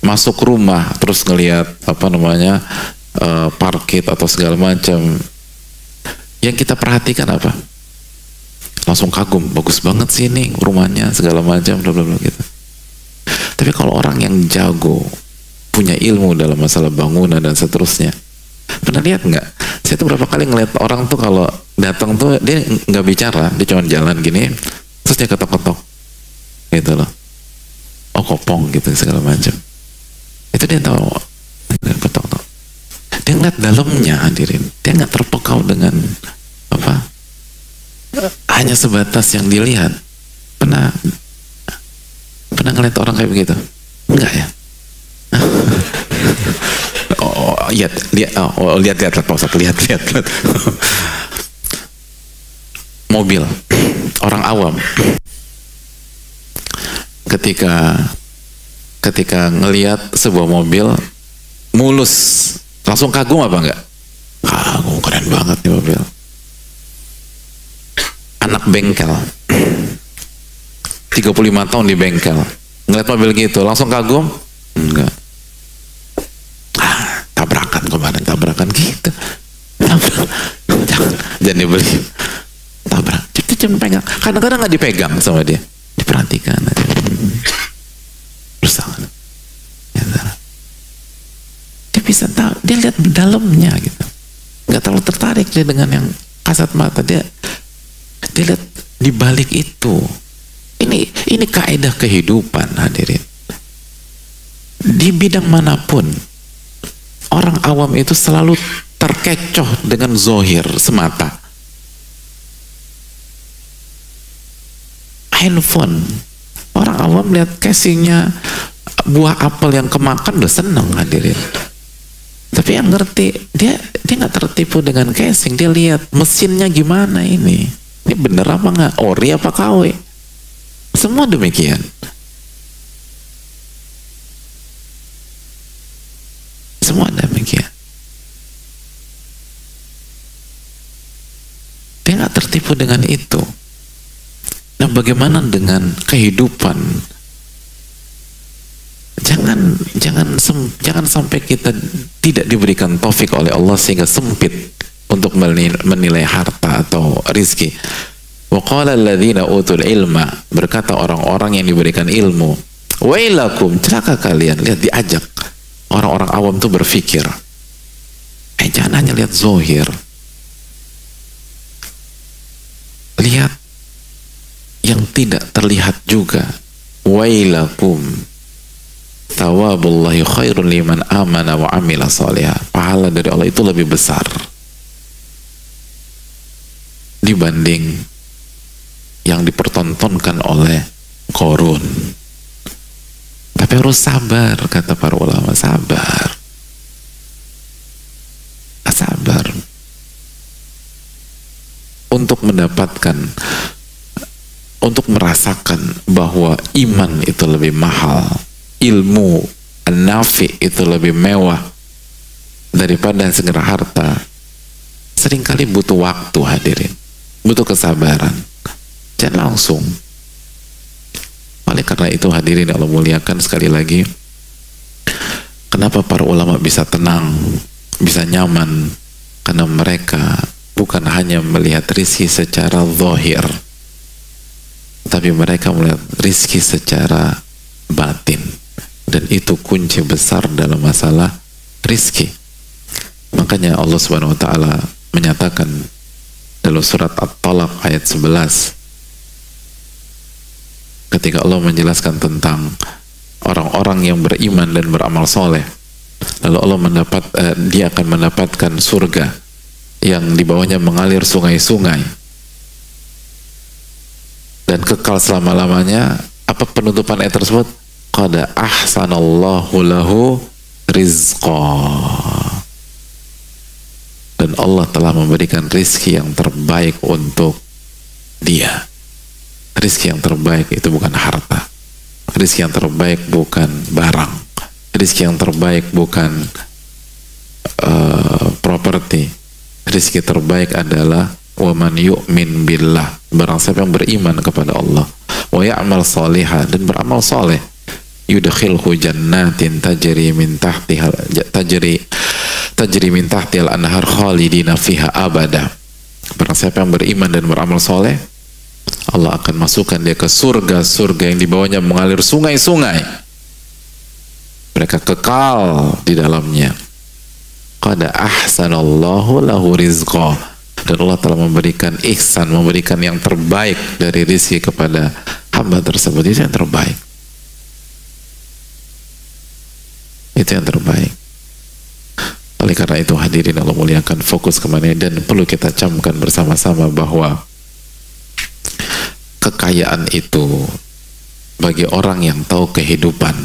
masuk rumah terus ngelihat parkit atau segala macam, yang kita perhatikan apa? Langsung kagum, bagus banget sih ini rumahnya, segala macam, bla bla bla gitu. Tapi kalau orang yang jago, punya ilmu dalam masalah bangunan dan seterusnya, pernah lihat nggak? Saya tuh berapa kali ngeliat orang tuh kalau datang tuh dia nggak bicara, dia cuma jalan gini, terus dia ketok-ketok, gitu loh. Oh kopong gitu segala macam. Itu dia tahu, ketok-ketok. Dia ngeliat dalamnya, hadirin. Dia nggak terpekau dengan apa? Hanya sebatas yang dilihat. Pernah ngeliat orang kayak begitu? Enggak ya? Lihat Pak Ustadz, lihat. Mobil, orang awam ketika ngelihat sebuah mobil mulus, langsung kagum apa enggak? Kagum, keren banget nih mobil. Anak bengkel 35 tahun di bengkel ngeliat mobil gitu langsung kagum? Enggak. Tabrakan gitu. Jangan dibeli. Tabrak. Cuma pegang. Kadang-kadang nggak dipegang sama dia. Diperhatikan aja. Bersama. Dia bisa tahu. Dia lihat dalamnya gitu. Nggak terlalu tertarik dia dengan yang kasat mata. Dia lihat di balik itu. Ini kaidah kehidupan, hadirin. Di bidang manapun, orang awam itu selalu terkecoh dengan zohir semata. Handphone, orang awam lihat casingnya buah apel yang kemakan udah seneng, hadirin. Tapi yang ngerti, dia nggak tertipu dengan casing. Dia lihat mesinnya gimana ini bener apa nggak, ori apa KW. Semua demikian. Semua demikian. Dia nggak tertipu dengan itu. Nah, bagaimana dengan kehidupan? Jangan sampai kita tidak diberikan taufik oleh Allah sehingga sempit untuk menilai harta atau rizki. Wa qala alladzina utul ilma, berkata orang-orang yang diberikan ilmu, wailakum, celaka kalian. Lihat, diajak orang-orang awam tuh berpikir, jangan hanya lihat zohir, lihat yang tidak terlihat juga. Wailakum, thawabullahi khairun liman amana wa amila salihah. Pahala dari Allah itu lebih besar dibanding yang dipertontonkan oleh Qarun. Tapi harus sabar, kata para ulama. Sabar untuk mendapatkan, untuk merasakan bahwa iman itu lebih mahal, ilmu an-nafi itu lebih mewah daripada segala harta. Seringkali butuh waktu, hadirin, butuh kesabaran. Jangan langsung. Oleh karena itu, hadirin Allah muliakan, sekali lagi, kenapa para ulama bisa tenang, bisa nyaman? Karena mereka bukan hanya melihat rizki secara zahir, tapi mereka melihat rizki secara batin. Dan itu kunci besar dalam masalah rizki. Makanya Allah Subhanahu wa Ta'ala menyatakan dalam surat At-Talaq ayat 11, ketika Allah menjelaskan tentang orang-orang yang beriman dan beramal soleh, lalu Allah dia akan mendapatkan surga yang di bawahnya mengalir sungai-sungai dan kekal selama-lamanya. Apa penutupan ayat tersebut? Qad ahsanallahu lahu rizqa. Dan Allah telah memberikan rizki yang terbaik untuk dia. Rizki yang terbaik itu bukan harta. Rizki yang terbaik bukan barang. Rizki yang terbaik bukan properti. Rizki terbaik adalah wa man yu'min billah, barang siapa yang beriman kepada Allah, wa ya'mal salihah, dan beramal soleh, yudkhilhu jannatin tajri min tahtihal anhar khalidina fiha abada. Barang siapa yang beriman dan beramal soleh, Allah akan masukkan dia ke surga-surga yang di bawahnya mengalir sungai-sungai, mereka kekal di dalamnya. Qad ahsanallahu lahu rizqa. Dan Allah telah memberikan ihsan, memberikan yang terbaik dari rizki kepada hamba tersebut. Itu yang terbaik. Itu yang terbaik. Oleh karena itu hadirin Allah muliakan, fokus kemana, dan perlu kita camkan bersama-sama bahwa kekayaan itu bagi orang yang tahu kehidupan,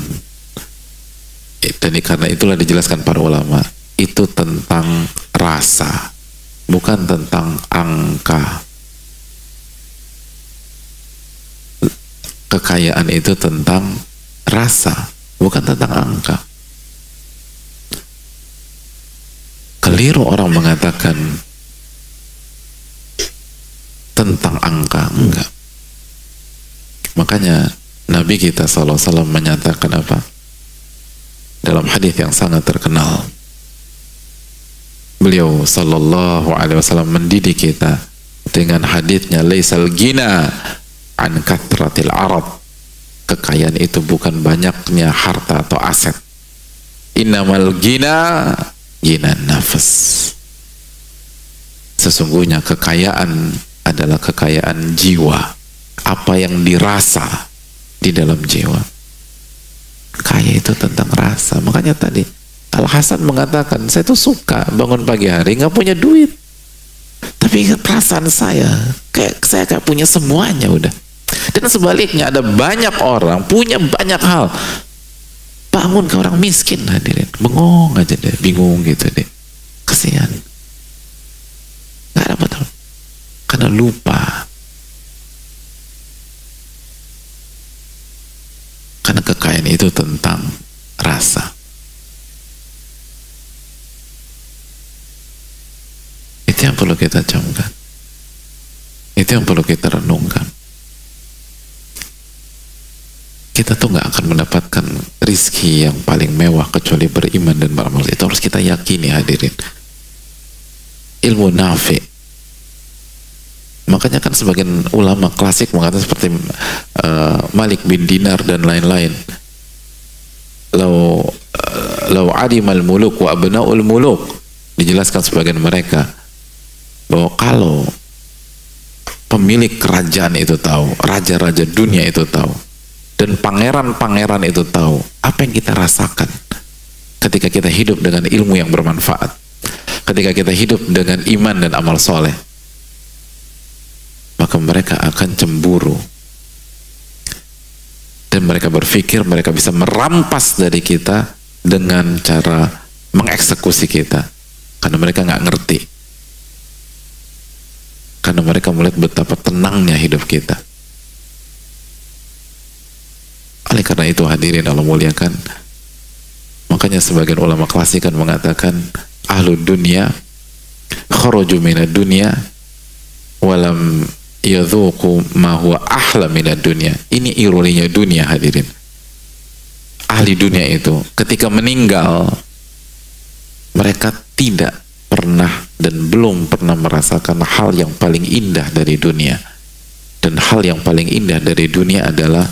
dan karena itulah dijelaskan para ulama, itu tentang rasa, bukan tentang angka. Kekayaan itu tentang rasa, bukan tentang angka. Keliru orang mengatakan tentang angka, enggak. Makanya Nabi kita SAW menyatakan apa? Dalam hadis yang sangat terkenal, beliau sallallahu alaihi wasallam mendidik kita dengan hadisnya, laisal gina an kathratil arad. Kekayaan itu bukan banyaknya harta atau aset. Innamal gina nafas. Sesungguhnya kekayaan adalah kekayaan jiwa, apa yang dirasa di dalam jiwa. Kaya itu tentang rasa. Makanya tadi Al-Hasan mengatakan, saya tuh suka bangun pagi hari nggak punya duit, tapi perasaan saya kayak punya semuanya udah. Dan sebaliknya ada banyak orang punya banyak hal, bangun ke orang miskin, hadirin bengong aja deh, bingung gitu deh, kasihan, nggak dapat karena lupa. Karena kekayaan itu tentang rasa. Itu yang perlu kita camkan. Itu yang perlu kita renungkan. Kita tuh nggak akan mendapatkan rizki yang paling mewah kecuali beriman dan beramal. Itu harus kita yakini, hadirin. Ilmu nafi. Makanya kan sebagian ulama klasik mengatakan seperti Malik bin Dinar dan lain-lain, lau adimal muluk wa abnaul muluk, dijelaskan sebagian mereka bahwa kalau pemilik kerajaan itu tahu, raja-raja dunia itu tahu, dan pangeran-pangeran itu tahu apa yang kita rasakan ketika kita hidup dengan ilmu yang bermanfaat, ketika kita hidup dengan iman dan amal soleh, maka mereka akan cemburu dan mereka berpikir mereka bisa merampas dari kita dengan cara mengeksekusi kita, karena mereka nggak ngerti, karena mereka melihat betapa tenangnya hidup kita. Oleh karena itu hadirin Allah muliakan, makanya sebagian ulama klasik kan mengatakan ahlud dunya kharaju minad dunya walam yadhuqu ma huwa ahla minad dunya. Ini ironinya dunia, hadirin. Ahli dunia itu ketika meninggal, mereka tidak pernah dan belum pernah merasakan hal yang paling indah dari dunia. Dan hal yang paling indah dari dunia adalah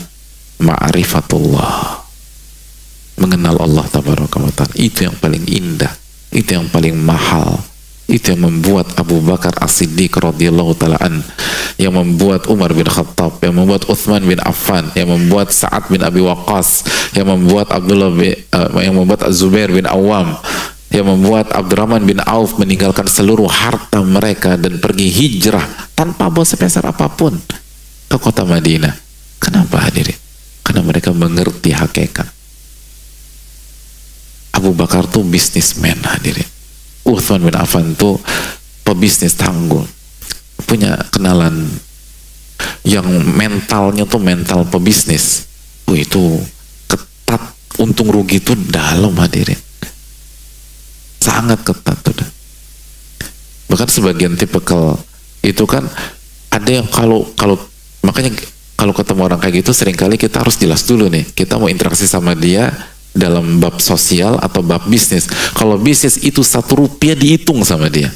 ma'rifatullah, mengenal Allah tabaraka wa ta'ala. Itu yang paling indah, itu yang paling mahal. Itu yang membuat Abu Bakar As-Siddiq radhiyallahu ta'ala an yang membuat Umar bin Khattab, yang membuat Uthman bin Affan, yang membuat Sa'ad bin Abi Waqqas, yang membuat yang membuat Zubair bin Awam, yang membuat Abdurrahman bin Auf meninggalkan seluruh harta mereka dan pergi hijrah tanpa bawa sepeser apapun ke kota Madinah. Kenapa hadirin? Karena mereka mengerti hakikat. Abu Bakar tuh bisnismen hadirin. Uthman bin Affan tuh pebisnis tanggul, punya kenalan yang mentalnya tuh mental pebisnis. Itu ketat, untung rugi tuh dalam hadirin, sangat ketat tuh. Bahkan sebagian tipikal itu kan ada yang kalau makanya kalau ketemu orang kayak gitu seringkali kita harus jelas dulu nih, kita mau interaksi sama dia dalam bab sosial atau bab bisnis. Kalau bisnis itu 1 rupiah dihitung sama dia,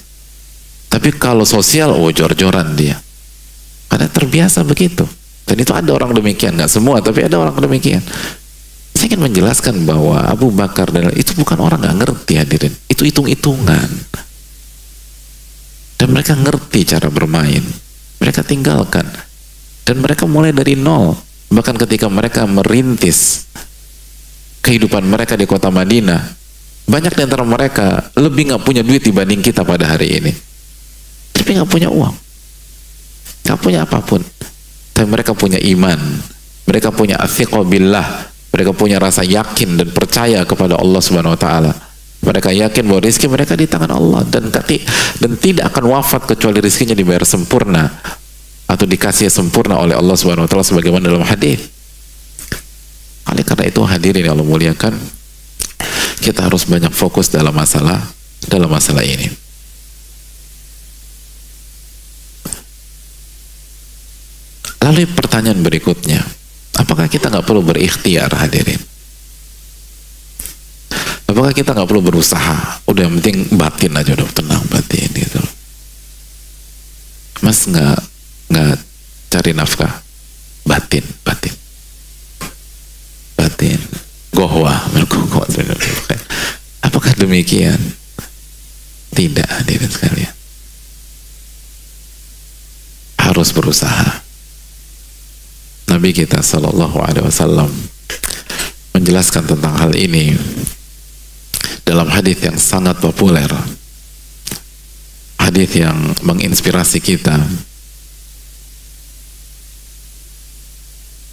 tapi kalau sosial, jor-joran dia, karena terbiasa begitu. Dan itu ada orang demikian, nggak semua, tapi ada orang demikian. Saya ingin menjelaskan bahwa Abu Bakar dan itu bukan orang nggak ngerti hadirin, itu hitung-hitungan. Dan mereka ngerti cara bermain, mereka tinggalkan, dan mereka mulai dari nol. Bahkan ketika mereka merintis kehidupan mereka di kota Madinah, banyak di antara mereka lebih nggak punya duit dibanding kita pada hari ini. Tapi nggak punya uang, nggak punya apapun. Tapi mereka punya iman, mereka punya athiqah billah, mereka punya rasa yakin dan percaya kepada Allah Subhanahu Wa Taala. Mereka yakin bahwa rezeki mereka di tangan Allah dan tidak akan wafat kecuali rezekinya dibayar sempurna atau dikasih sempurna oleh Allah Subhanahu Wa Taala sebagaimana dalam hadis. Oleh karena itu hadirin yang Allah muliakan, kita harus banyak fokus dalam masalah ini. Lalu pertanyaan berikutnya, apakah kita nggak perlu berikhtiar hadirin? Apakah kita nggak perlu berusaha? Udah yang penting batin aja, udah tenang batin gitu. Mas nggak cari nafkah? Batin. Gohwa. Apakah demikian? Tidak hadirin sekalian. Harus berusaha. Nabi kita Shallallahu Alaihi Wasallam menjelaskan tentang hal ini dalam hadis yang sangat populer, hadis yang menginspirasi kita,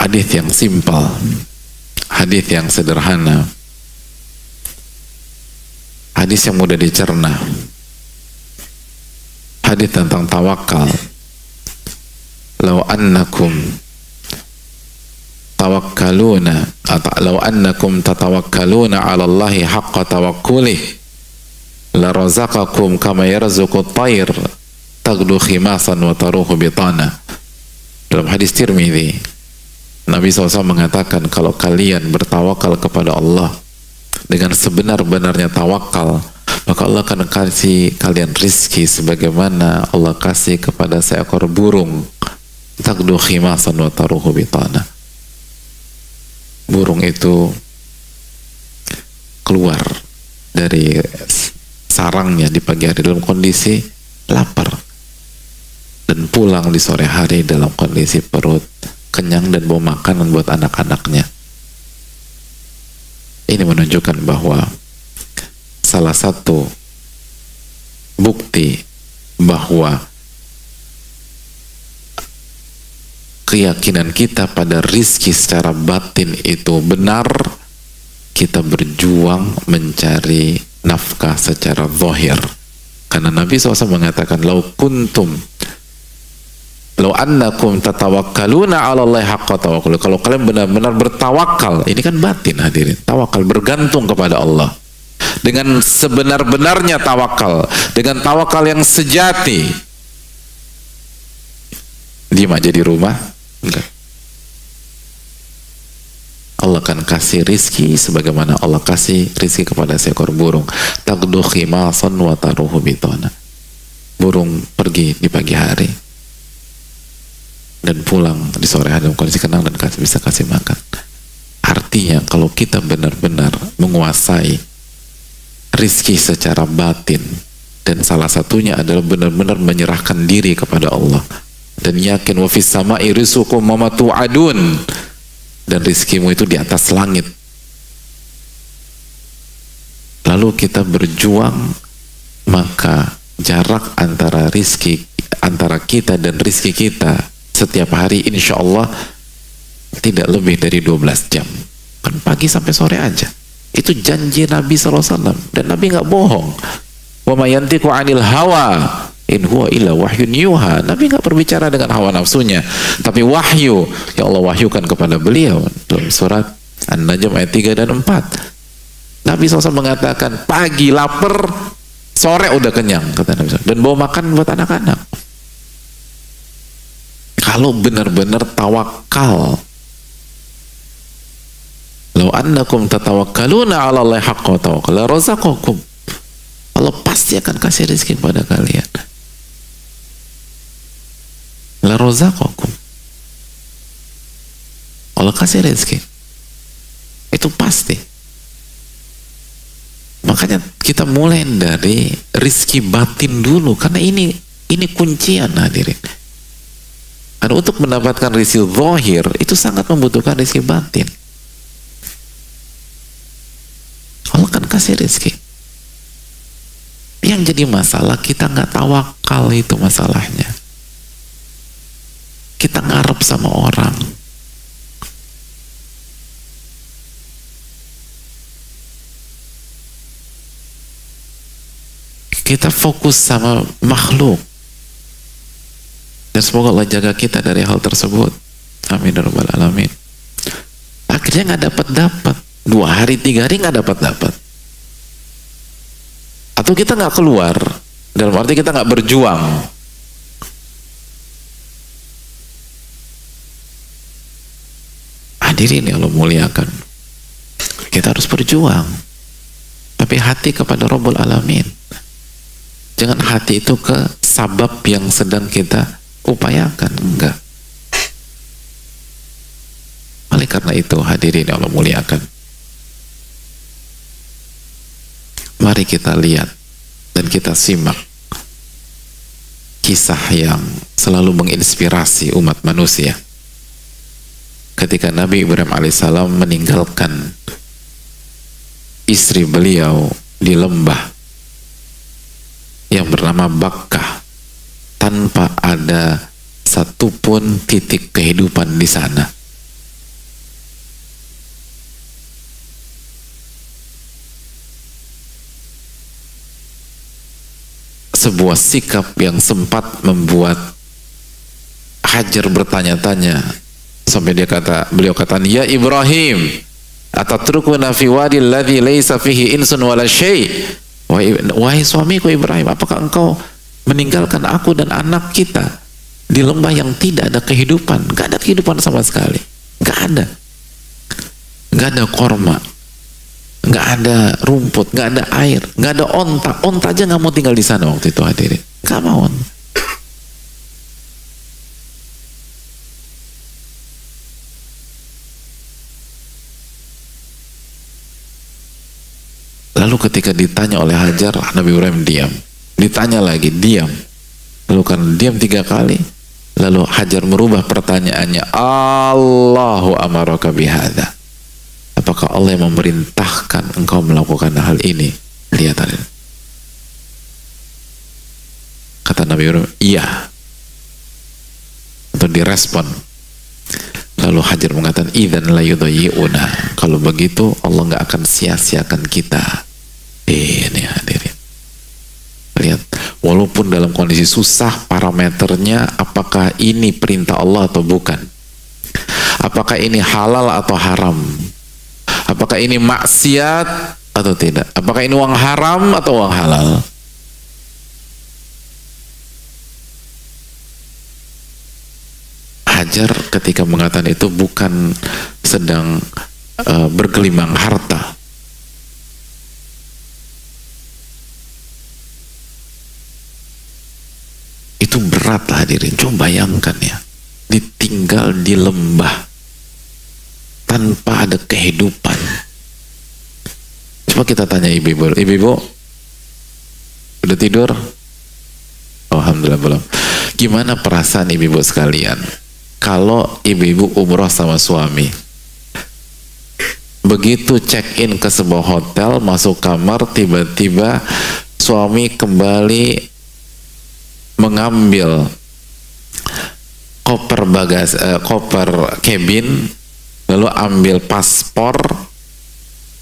hadis yang simpel, hadis yang sederhana, hadis yang mudah dicerna, hadis tentang tawakal. Law annakum tawakkaluna atau law annakum tatawakkaluna 'ala Allahi haqqa tawakkulih la razaqakum kama yarzuqu at-tayr taghdu khimasan wa taruhu bitana. Dalam hadis Tirmidzi, Nabi SAW mengatakan, kalau kalian bertawakal kepada Allah dengan sebenar-benarnya tawakal, maka Allah akan kasih kalian rizki sebagaimana Allah kasih kepada seekor burung, taghdu khimasan wa taruhu bitana. Burung itu keluar dari sarangnya di pagi hari dalam kondisi lapar dan pulang di sore hari dalam kondisi perut kenyang dan bawa makanan buat anak-anaknya. Ini menunjukkan bahwa salah satu bukti bahwa keyakinan kita pada rizki secara batin itu benar, kita berjuang mencari nafkah secara zahir. Karena Nabi SAW mengatakan, lau annakum tatawakkaluna 'ala Allahi haqqa tawakkul. Kalau kalian benar-benar bertawakal, ini kan batin hadirin, tawakal bergantung kepada Allah dengan sebenar-benarnya tawakal, dengan tawakal yang sejati. Diam aja di rumah? Enggak. Allah akan kasih rizki sebagaimana Allah kasih rizki kepada seekor burung. Taghdu khimasan wa taruhu bitana. Burung pergi di pagi hari dan pulang di sore hari dalam kondisi kenang dan bisa kasih makan. Artinya kalau kita benar-benar menguasai rizki secara batin, dan salah satunya adalah benar-benar menyerahkan diri kepada Allah dan yakin wa fis sama'i rizqukum wa ma tu'adun, dan rizkimu itu di atas langit. Lalu kita berjuang, maka jarak antara kita dan rizki kita setiap hari insya Allah tidak lebih dari 12 jam, kan pagi sampai sore aja. Itu janji Nabi SAW, dan Nabi nggak bohong. Wa ma yantiqu 'anil hawa in huwa illa wahyun yuha. Nabi nggak berbicara dengan hawa nafsunya, tapi wahyu yang Allah wahyukan kepada beliau. Dalam surat An-Najm ayat 3 dan 4, Nabi SAW mengatakan pagi lapar, sore udah kenyang, kata Nabi SAW, dan bawa makan buat anak-anak. Kalau benar-benar tawakal, law annakum tatawakkaluna 'ala Allahi haqqa tawakkul la razaqakum, Allah pasti akan kasih rezeki kepada kalian. La razaqakum, Allah kasih rezeki, itu pasti. Makanya kita mulai dari rizki batin dulu, karena ini kuncian, hadirin. Dan untuk mendapatkan rizki zahir itu sangat membutuhkan rizki batin. Allah kan kasih rizki. Yang jadi masalah kita nggak tawakal, itu masalahnya. Kita ngarep sama orang. Kita fokus sama makhluk. Dan semoga Allah jaga kita dari hal tersebut. Amin ya rabbal alamin. Akhirnya nggak dapat 2 hari 3 hari nggak dapat. Atau kita nggak keluar, dalam arti kita nggak berjuang. Hadirin yang Allah muliakan, kita harus berjuang, tapi hati kepada Rabbul Alamin. Jangan hati itu ke sabab yang sedang kita upayakan, enggak. Oleh karena itu, hadirin yang Allah muliakan, mari kita lihat dan kita simak kisah yang selalu menginspirasi umat manusia. Ketika Nabi Ibrahim alaihissalam meninggalkan istri beliau di lembah yang bernama Bakkah, tanpa ada satupun titik kehidupan di sana. Sebuah sikap yang sempat membuat Hajar bertanya-tanya, sampai beliau kata, ya Ibrahim, atatrukuna fi wadi alladhi laysa fihi insun wala syai'. Wahai suamiku Ibrahim, apakah engkau meninggalkan aku dan anak kita di lembah yang tidak ada kehidupan? Gak ada kehidupan sama sekali, gak ada korma, gak ada rumput, gak ada air, gak ada onta aja gak mau tinggal di sana waktu itu, hadirin, gak mau. Lalu ketika ditanya oleh Hajar, Nabi Ibrahim diam. Ditanya lagi, diam. Lalu karena diam 3 kali, lalu Hajar merubah pertanyaannya, Allahu amaraka bihadza, apakah Allah yang memerintahkan engkau melakukan hal ini? Lihat, kata Nabi Ibrahim, iya. Untuk direspon. Lalu Hajar mengatakan, idzan la yudayyi'una, kalau begitu Allah nggak akan sia-siakan kita. Ini hadirin, lihat, walaupun dalam kondisi susah, parameternya apakah ini perintah Allah atau bukan, apakah ini halal atau haram, apakah ini maksiat atau tidak, apakah ini uang haram atau uang halal. Hajar ketika mengatakan itu bukan sedang bergelimang harta. Itu berat, hadirin. Coba bayangkan ya, ditinggal di lembah tanpa ada kehidupan. Coba kita tanya ibu-ibu udah tidur? Oh, alhamdulillah belum. Gimana perasaan ibu-ibu sekalian kalau ibu-ibu umroh sama suami, begitu check-in ke sebuah hotel, masuk kamar, tiba-tiba suami kembali mengambil koper bagasi, koper cabin, lalu ambil paspor,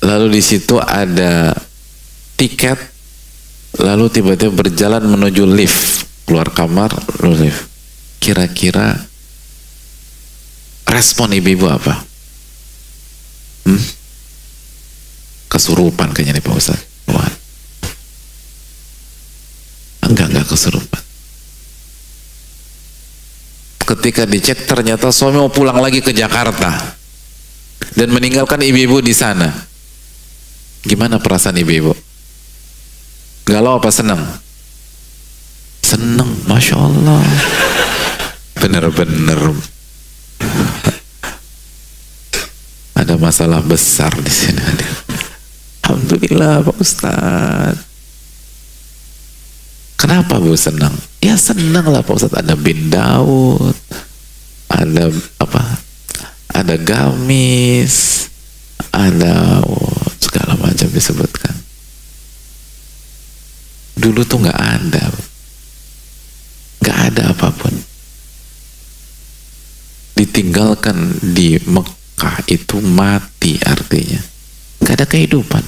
lalu di situ ada tiket, lalu tiba-tiba berjalan menuju lift, keluar kamar, lift. Kira-kira respon ibu-ibu apa? Kesurupan kayaknya nih Pak Ustadz. Wah. Enggak kesurupan. Ketika dicek ternyata suami mau pulang lagi ke Jakarta dan meninggalkan ibu-ibu di sana. Gimana perasaan ibu-ibu? Galau apa senang? Senang, Masya Allah. Bener-bener ada masalah besar di sini. Alhamdulillah Pak Ustadz. Kenapa Bu senang? Ya senang lah Pak Ustadz, ada bin Daud, ada apa? Ada gamis, ada segala macam disebutkan. Dulu tuh nggak ada apapun. Ditinggalkan di Mekah itu mati artinya, nggak ada kehidupan.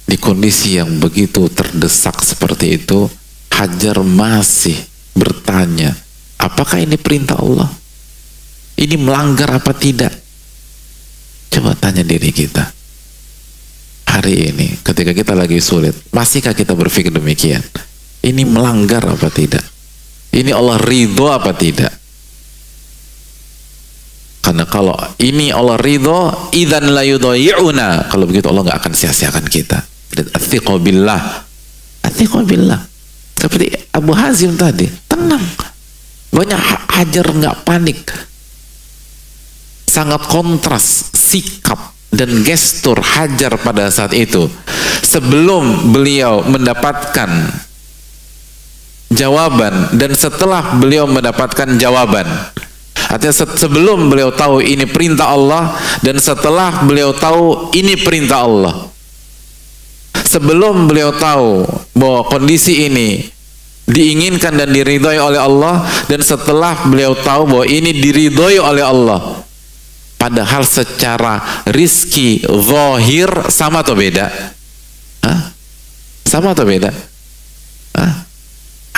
Di kondisi yang begitu terdesak seperti itu, Hajar masih bertanya, apakah ini perintah Allah? Ini melanggar apa tidak? Coba tanya diri kita. Hari ini, ketika kita lagi sulit, masihkah kita berpikir demikian? Ini melanggar apa tidak? Ini Allah ridho apa tidak? Karena kalau ini Allah ridho, idzan la yudhayyuna. Kalau begitu Allah nggak akan sia-siakan kita. Athiqu billah. Seperti Abu Hazim tadi, tenang. Banyak Hajar nggak panik. Sangat kontras sikap dan gestur Hajar pada saat itu. Sebelum beliau mendapatkan jawaban dan setelah beliau mendapatkan jawaban. Artinya sebelum beliau tahu ini perintah Allah dan setelah beliau tahu ini perintah Allah. Sebelum beliau tahu bahwa kondisi ini diinginkan dan diridhoi oleh Allah, dan setelah beliau tahu bahwa ini diridhoi oleh Allah. Padahal secara rizki zahir sama atau beda? Sama atau beda?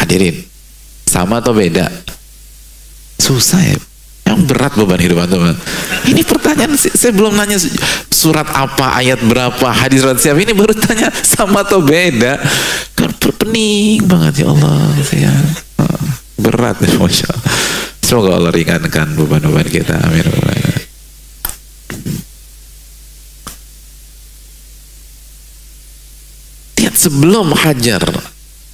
Hadirin, sama atau beda? Susah ya. Yang berat beban hidup antum. Ini pertanyaan saya belum nanya surat apa, ayat berapa, hadis siapa, ini baru tanya sama atau beda. Kan pening banget ya Allah, saya berat ya, Masya Allah. Semoga Allah ringankan beban-beban kita. Amin. Lihat, sebelum Hajar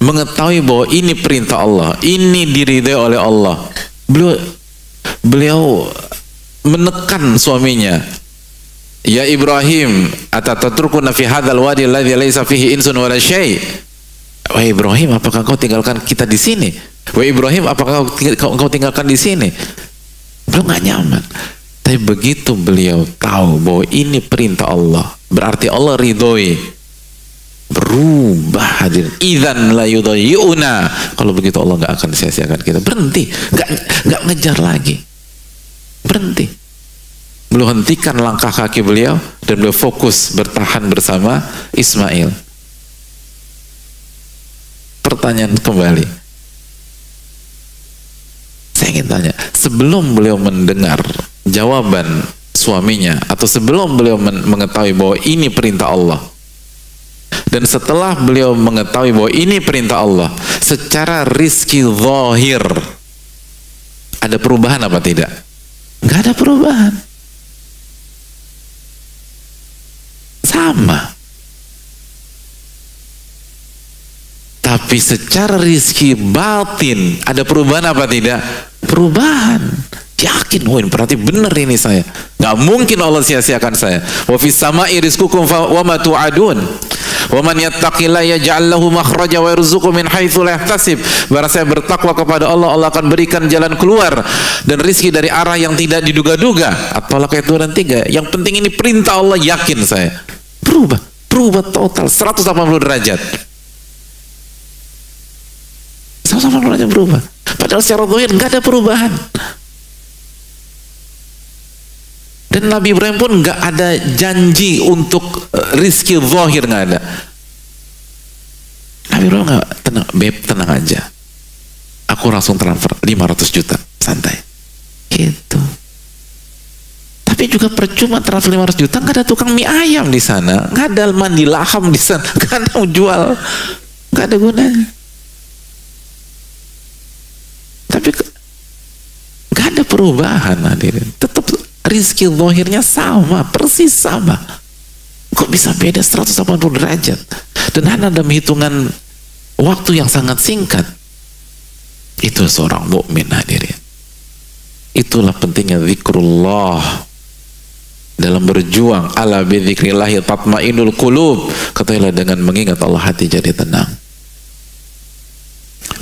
mengetahui bahwa ini perintah Allah, ini diridhai oleh Allah, beliau menekan suaminya. Ya Ibrahim, atatatrukuna fi hadzal wadi alladzi laisa fihi insun wala syai'. Wahai Ibrahim, apakah engkau tinggalkan kita di sini? Wahai Ibrahim, apakah engkau tinggalkan di sini? Beliau nggak nyaman. Tapi begitu beliau tahu bahwa ini perintah Allah, berarti Allah ridhoi, berubah. Hadir, idzan la yudhayyuna. Kalau begitu Allah nggak akan sia-siakan kita. Berhenti, nggak ngejar lagi, berhenti. Beliau hentikan langkah kaki beliau dan beliau fokus bertahan bersama Ismail. Pertanyaan kembali, saya ingin tanya, sebelum beliau mendengar jawaban suaminya, atau sebelum beliau mengetahui bahwa ini perintah Allah, dan setelah beliau mengetahui bahwa ini perintah Allah, secara rizki zahir ada perubahan apa tidak? Nggak ada perubahan, sama. Tapi secara rizki batin ada perubahan apa tidak? Perubahan. Yakin, oh ini berarti benar ini saya. Nggak mungkin Allah sia-siakan saya. Wa fis sama'i rizqukum wa ma tu'adun. Wa man yattaqillaha yaj'al lahu makhraja wa yarzuqhu min haitsu la yahtasib. Barang saya bertakwa kepada Allah, Allah akan berikan jalan keluar dan rizki dari arah yang tidak diduga-duga. At-Talaq ayat 2 dan 3. Yang penting ini perintah Allah, yakin saya. Berubah total 180 derajat. 180 derajat berubah. Padahal secara zahir nggak ada perubahan. Dan Nabi Ibrahim pun nggak ada janji untuk rizki zahir, nggak ada. Nabi Ibrahim nggak, tenang, beb, tenang aja. Aku langsung transfer 500 juta, santai. Gitu. Tapi juga percuma transfer 500 juta, nggak ada tukang mie ayam di sana, nggak ada mandi laham di sana, nggak ada yang jual, nggak ada gunanya. Tapi nggak ada perubahan, hadirin. Tetap rizki zahirnya sama, persis sama. Kok bisa beda 180 derajat? Dan hanya dalam hitungan waktu yang sangat singkat. Itu seorang mukmin, hadirin. Itulah pentingnya zikrullah dalam berjuang. Ala bi dzikrillahi tatmainul qulub. Katakanlah dengan mengingat Allah hati jadi tenang.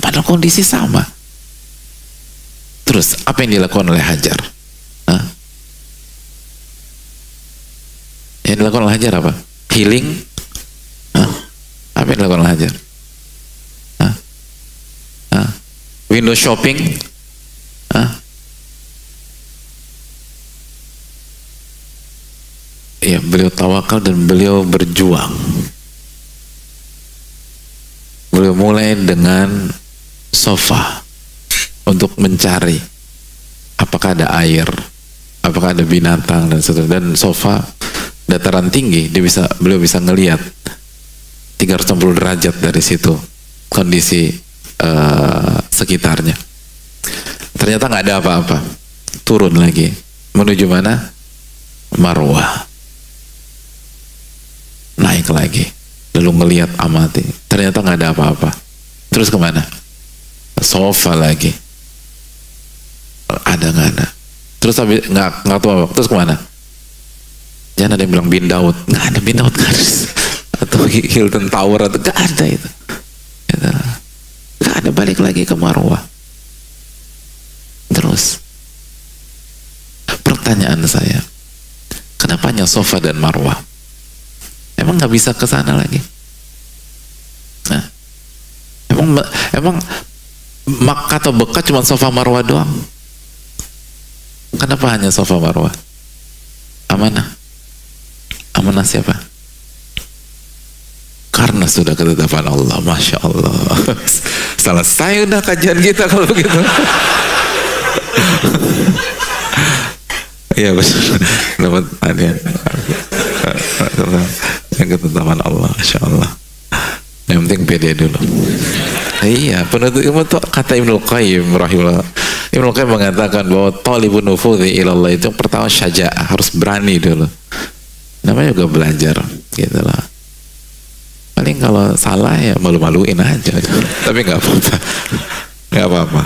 Padahal kondisi sama. Terus apa yang dilakukan oleh Hajar? Yang dilakukan oleh Hajar apa? Healing? Apa yang dilakukan oleh Hajar? Window shopping? Ya, beliau tawakal dan beliau berjuang. Beliau mulai dengan sofa untuk mencari apakah ada air, apakah ada binatang dan seterusnya. Dan sofa dataran tinggi, beliau bisa ngelihat 360 derajat dari situ kondisi sekitarnya. Ternyata nggak ada apa-apa. Turun lagi menuju mana? Marwah. Naik lagi, lalu ngelihat amati. Ternyata nggak ada apa-apa. Terus kemana? Sofa lagi. Ada nggak ada? Terus habis nggak tahu apa. Terus kemana? Jangan ada yang bilang Bin Daud, nggak ada Bin Daud, atau Hilton Tower, atau nggak ada itu, nggak ada. Balik lagi ke Marwah. Terus pertanyaan saya, kenapa hanya sofa dan Marwah? Emang nggak bisa ke sana lagi? Nah, emang Makkah atau Mekah cuma sofa Marwah doang? Kenapa hanya sofa Marwah? Amanah. Amanah siapa? Karena sudah ketetapan Allah. Masya Allah. Selesai udah kajian kita kalau begitu. Iya betul. Dapat hadiah. Yang ketetapan Allah. Masya Allah. Yang penting pede dulu. Iya, penutup ilmu itu kata Ibnul Qayyim rahimahullah. Ibnul Qayyim mengatakan bahwa talibun nufudhi ilallah itu yang pertama syaja'ah, harus berani dulu. Namanya juga belajar, gitu lah. Paling kalau salah ya malu-maluin aja, gitu. Tapi nggak apa-apa, nggak apa-apa.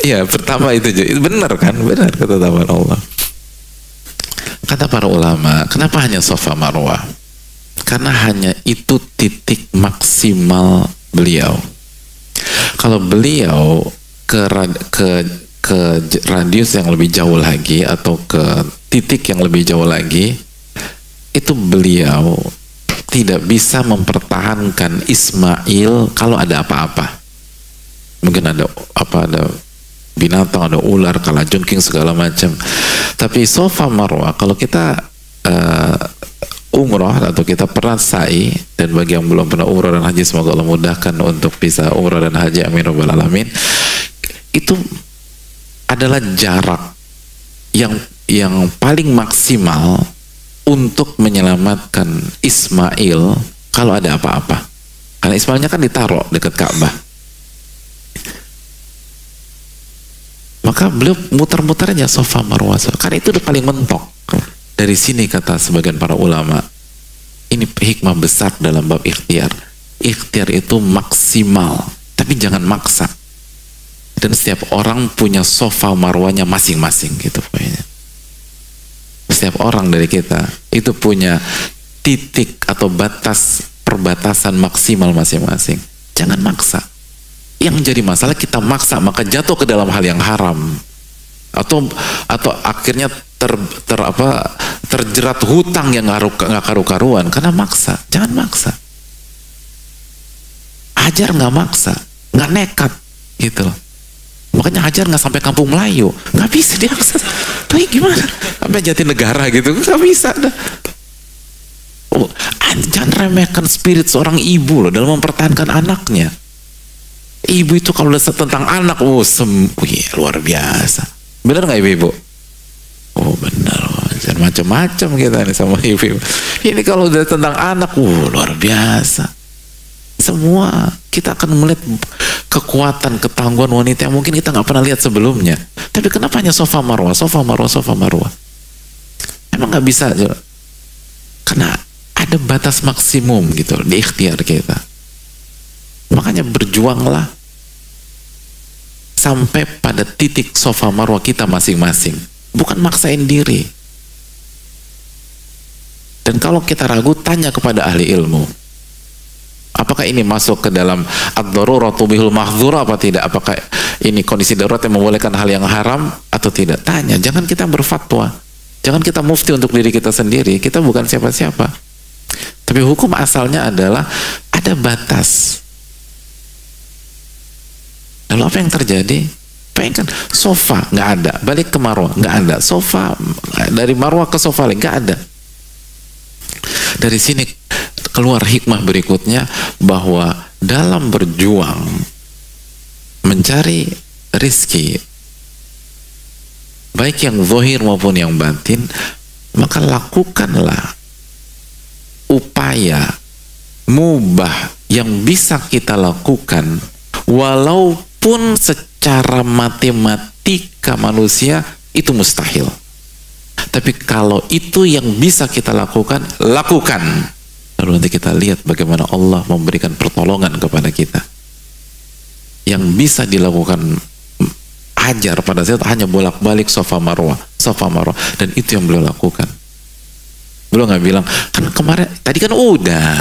Iya, pertama itu benar kan, benar ketetapan Allah. Kata para ulama, kenapa hanya Safa Marwah? Karena hanya itu titik maksimal beliau. Kalau beliau ke radius yang lebih jauh lagi atau ke titik yang lebih jauh lagi, itu beliau tidak bisa mempertahankan Ismail kalau ada apa-apa. Mungkin ada binatang, ada ular, kalajengking segala macam. Tapi Safa Marwah, kalau kita umroh atau kita pernah sa'i, dan bagi yang belum pernah umroh dan haji, semoga Allah mudahkan untuk bisa umroh dan haji, amin rabbal alamin. Itu adalah jarak yang paling maksimal untuk menyelamatkan Ismail kalau ada apa-apa. Karena Ismailnya kan ditaruh dekat Ka'bah. Maka beliau muter-muter aja Safa Marwah, karena itu udah paling mentok. Dari sini kata sebagian para ulama, ini hikmah besar dalam bab ikhtiar. Ikhtiar itu maksimal, tapi jangan maksa. Dan setiap orang punya Safa Marwahnya masing-masing gitu pokoknya. Setiap orang dari kita itu punya titik atau batas perbatasan maksimal masing-masing. Jangan maksa. Yang jadi masalah kita maksa, maka jatuh ke dalam hal yang haram. Atau akhirnya terjerat hutang yang nggak karu-karuan karena maksa. Jangan maksa. Hajar nggak maksa, nggak nekat gitu loh. Makanya Hajar nggak sampai Kampung Melayu, nggak bisa dia. Tapi gimana? Sampai Jatinegara gitu, nggak bisa dah. Oh, jangan remehkan spirit seorang ibu loh dalam mempertahankan anaknya. Ibu itu kalau udah tentang anak, luar biasa. Bener nggak ibu-ibu? Oh benar, jangan macam-macam kita nih sama ibu. Ini kalau udah tentang anak, luar biasa. Semua kita akan melihat kekuatan, ketangguhan wanita yang mungkin kita nggak pernah lihat sebelumnya. Tapi kenapa hanya Safa Marwah, Safa Marwah, Safa Marwah? Emang nggak bisa aja? Karena ada batas maksimum gitu di ikhtiar kita. Makanya berjuanglah sampai pada titik Safa Marwah kita masing-masing. Bukan maksain diri. Dan kalau kita ragu, tanya kepada ahli ilmu. Apakah ini masuk ke dalam ad-daruratu bihul mahdzura apa tidak? Apakah ini kondisi darurat yang membolehkan hal yang haram atau tidak? Tanya, jangan kita berfatwa. Jangan kita mufti untuk diri kita sendiri. Kita bukan siapa-siapa. Tapi hukum asalnya adalah ada batas. Lalu apa yang terjadi? Pengen kan sofa nggak ada, balik ke Marwah nggak ada, sofa dari Marwah ke sofa lagi nggak ada. Dari sini keluar hikmah berikutnya bahwa dalam berjuang mencari rizki, baik yang zahir maupun yang batin, maka lakukanlah upaya mubah yang bisa kita lakukan walaupun secara matematika manusia itu mustahil. Tapi kalau itu yang bisa kita lakukan, lakukan. Lalu nanti kita lihat bagaimana Allah memberikan pertolongan kepada kita. Yang bisa dilakukan Hajar pada saat hanya bolak-balik Safa Marwah, Safa Marwah, dan itu yang beliau lakukan. Beliau nggak bilang, kan kemarin, tadi kan udah.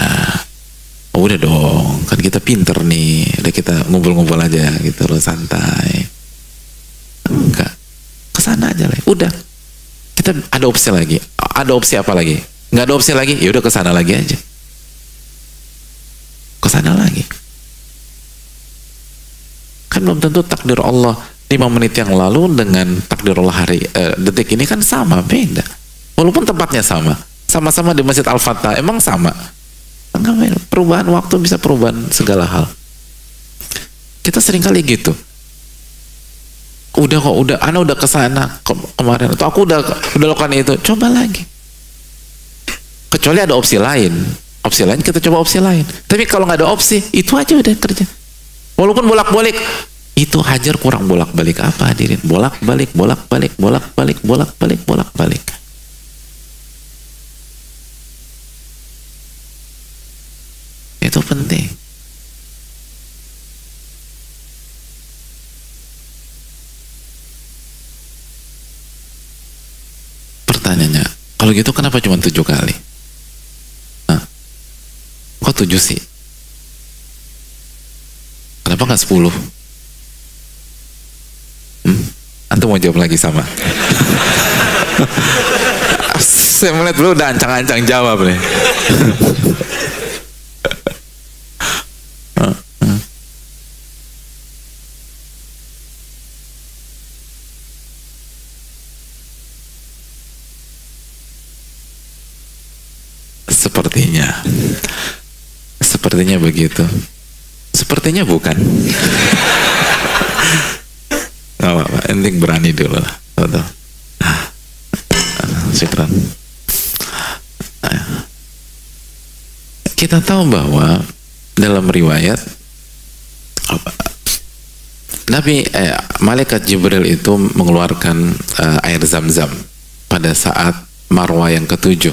Oh, udah dong, kan kita pinter nih, udah kita ngumpul-ngumpul aja gitu loh, santai. Enggak, kesana aja lah, udah. Kita ada opsi lagi, ada opsi apa lagi? Nggak ada opsi lagi, ya udah kesana lagi aja, kesana lagi. Kan belum tentu takdir Allah 5 menit yang lalu dengan takdir Allah detik ini kan sama, beda. Walaupun tempatnya sama, sama-sama di Masjid Al-Fatah, emang sama. Enggak, perubahan waktu bisa perubahan segala hal. Kita sering kali gitu. Ana udah kesana kemarin, atau aku udah lakukan itu, coba lagi. Kecuali ada opsi lain kita coba opsi lain. Tapi kalau nggak ada opsi, itu aja udah kerja. Walaupun bolak-balik, itu Hajar kurang bolak-balik apa hadirin? Bolak-balik. Itu penting. Pertanyaannya, kalau gitu kenapa cuma 7 kali? Kok 7 sih? Kenapa nggak 10? Antum mau jawab lagi sama? Saya melihat dulu udah ancang-ancang jawab nih. Sepertinya begitu. Sepertinya bukan. Gak apa-apa, ending berani dulu lah. Syukran. Kita tahu bahwa dalam riwayat Malaikat Jibril itu mengeluarkan air zam-zam pada saat Marwah yang ke-7.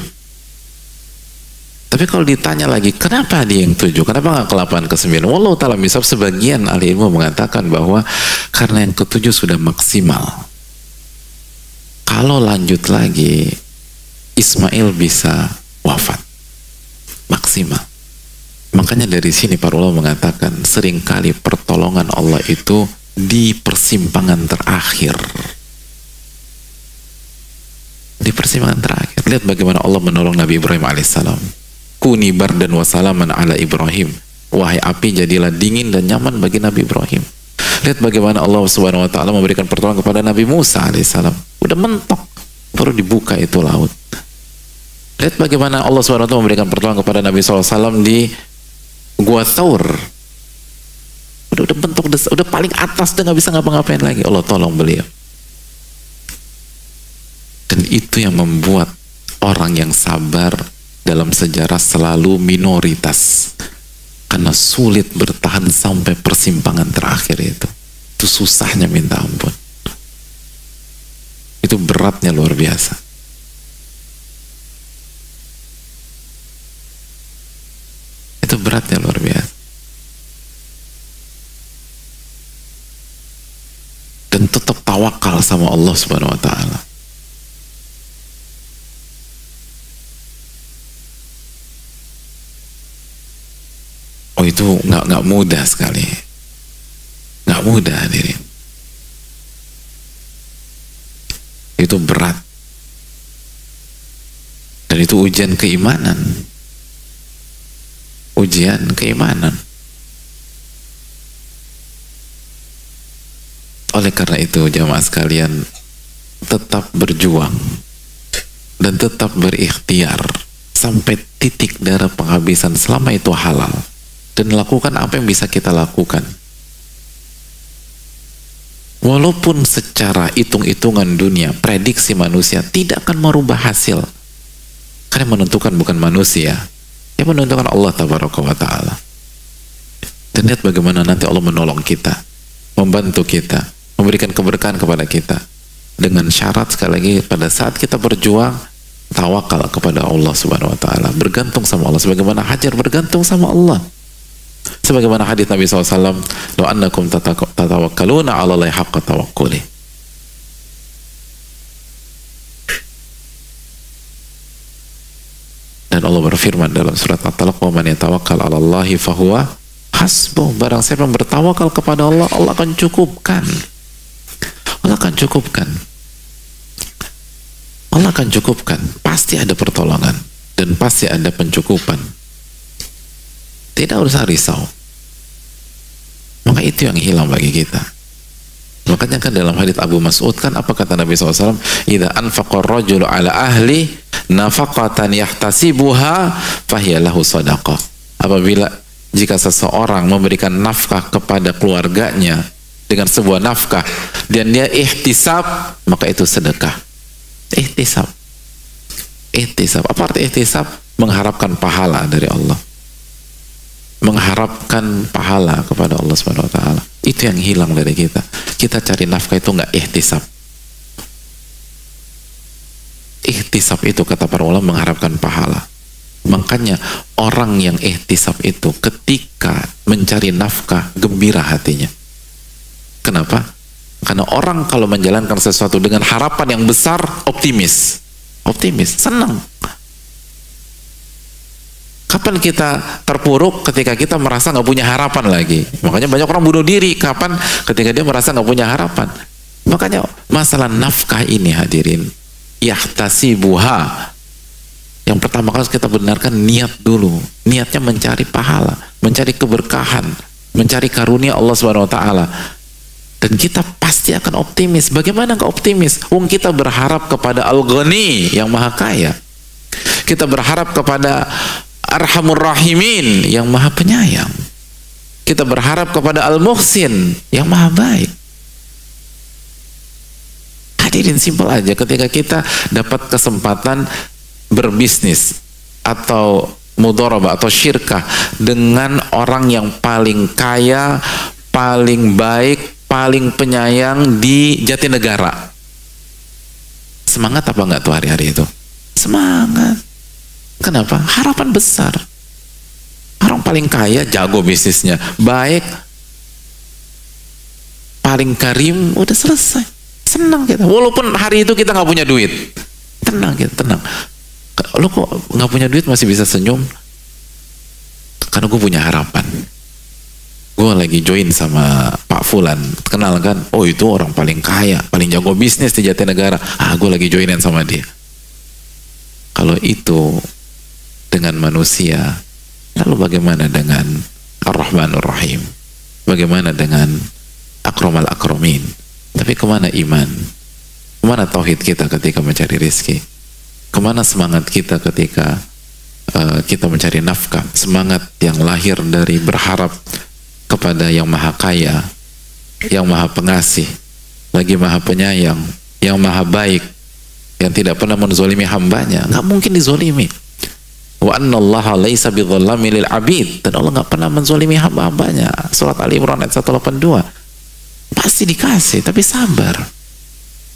Tapi kalau ditanya lagi, kenapa dia yang 7? Kenapa nggak ke-8, ke-9? Wallahu ta'ala misal, sebagian ahli ilmu mengatakan bahwa karena yang ke-7 sudah maksimal. Kalau lanjut lagi, Ismail bisa wafat. maksimal. Makanya dari sini para ulama mengatakan seringkali pertolongan Allah itu di persimpangan terakhir. Di persimpangan terakhir. Lihat bagaimana Allah menolong Nabi Ibrahim alaihissalam. Kuni bardan wa salaman ala Ibrahim. Wahai api, jadilah dingin dan nyaman bagi Nabi Ibrahim. Lihat bagaimana Allah Subhanahu wa taala memberikan pertolongan kepada Nabi Musa alaihissalam. Udah mentok, baru dibuka itu laut. Lihat bagaimana Allah Subhanahu wa taala memberikan pertolongan kepada Nabi SAW di Gua Thaur. Udah bentuk, udah paling atas, udah nggak bisa ngapa-ngapain lagi. Allah tolong beliau. Dan itu yang membuat orang yang sabar dalam sejarah selalu minoritas, karena sulit bertahan sampai persimpangan terakhir itu. Itu susahnya minta ampun. Itu beratnya luar biasa. Itu beratnya luar biasa. Dan tetap tawakal sama Allah Subhanahu wa taala. Oh, itu nggak mudah sekali. Nggak mudah, hadirin. Itu berat. Dan itu ujian keimanan. Ujian keimanan. Oleh karena itu jamaah sekalian, tetap berjuang dan tetap berikhtiar sampai titik darah penghabisan selama itu halal, dan lakukan apa yang bisa kita lakukan. Walaupun secara hitung-hitungan dunia, prediksi manusia tidak akan merubah hasil, karena yang menentukan bukan manusia, yang menentukan Allah Tabaraka wa Ta'ala. Dan lihat bagaimana nanti Allah menolong kita, membantu kita, memberikan keberkahan kepada kita, dengan syarat sekali lagi pada saat kita berjuang tawakal kepada Allah Subhanahu wa taala, bergantung sama Allah sebagaimana Hajar bergantung sama Allah. Sebagaimana hadis Nabi SAW, "Lo annakum tatawakkaluna 'ala Allahi haqqa tawakkuli." Dan Allah berfirman dalam surat At-Talaq, "Wa man yatawakkal 'ala Allahi fahuwa hasbuh." Barang siapa yang bertawakal kepada Allah, Allah akan cukupkan. Allah akan cukupkan. Allah akan cukupkan. Pasti ada pertolongan dan pasti ada pencukupan. Tidak usah risau. Maka itu yang hilang bagi kita. Makanya kan dalam hadits Abu Mas'ud kan apa kata Nabi SAW? "Idza anfaqa ar-rajulu 'ala ahli nafaqatan yahtasibuha fahiya lahu shadaqah." Apabila jika seseorang memberikan nafkah kepada keluarganya dengan sebuah nafkah dan dia ihtisab, maka itu sedekah. Ihtisab. Ihtisab. Apa arti ihtisab? Mengharapkan pahala dari Allah. Mengharapkan pahala kepada Allah Subhanahu wa taala. Itu yang hilang dari kita. Kita cari nafkah itu nggak ihtisab. Ihtisab itu kata para ulama mengharapkan pahala. Makanya orang yang ihtisab itu ketika mencari nafkah gembira hatinya. Kenapa? Karena orang kalau menjalankan sesuatu dengan harapan yang besar, optimis, senang. Kapan kita terpuruk? Ketika kita merasa nggak punya harapan lagi. Makanya banyak orang bunuh diri. Kapan? Ketika dia merasa nggak punya harapan. Makanya masalah nafkah ini hadirin, yahtasibuha. Yang pertama kali kita benarkan niat dulu. Niatnya mencari pahala, mencari keberkahan, mencari karunia Allah Subhanahu wa taala. Dan kita pasti akan optimis. Bagaimana nggak optimis? Wong kita berharap kepada Al-Ghani yang maha kaya. Kita berharap kepada Arhamur Rahimin yang maha penyayang. Kita berharap kepada Al-Muhsin yang maha baik. Hadirin, simpel aja. Ketika kita dapat kesempatan berbisnis atau mudharabah atau syirkah dengan orang yang paling kaya, paling baik, paling penyayang di Jatinegara, semangat apa enggak tuh hari-hari itu? Semangat. Kenapa? Harapan besar. Orang paling kaya, jago bisnisnya, baik, paling karim, udah selesai. Senang kita. Walaupun hari itu kita nggak punya duit, tenang kita, tenang. Lo kok nggak punya duit masih bisa senyum? karena gue punya harapan. Gue lagi join sama Pak Fulan, kenal kan? Oh itu orang paling kaya, paling jago bisnis di Jatinegara. Gue lagi joinan sama dia. Kalau itu dengan manusia, lalu bagaimana dengan Ar-Rahmanur Rahim? Bagaimana dengan Akramal Akramin? Tapi kemana iman? Kemana tauhid kita ketika mencari rizki? Kemana semangat kita ketika kita mencari nafkah? Semangat yang lahir dari berharap kepada yang maha kaya, yang maha pengasih, lagi maha penyayang, yang maha baik, yang tidak pernah menzolimi hambanya. Nggak mungkin dizolimi. Wa annallaha laisa bidzallami lil abid, dan Allah nggak pernah menzolimi hamba-hambanya. Surat Ali Imran ayat 182. Pasti dikasih, tapi sabar.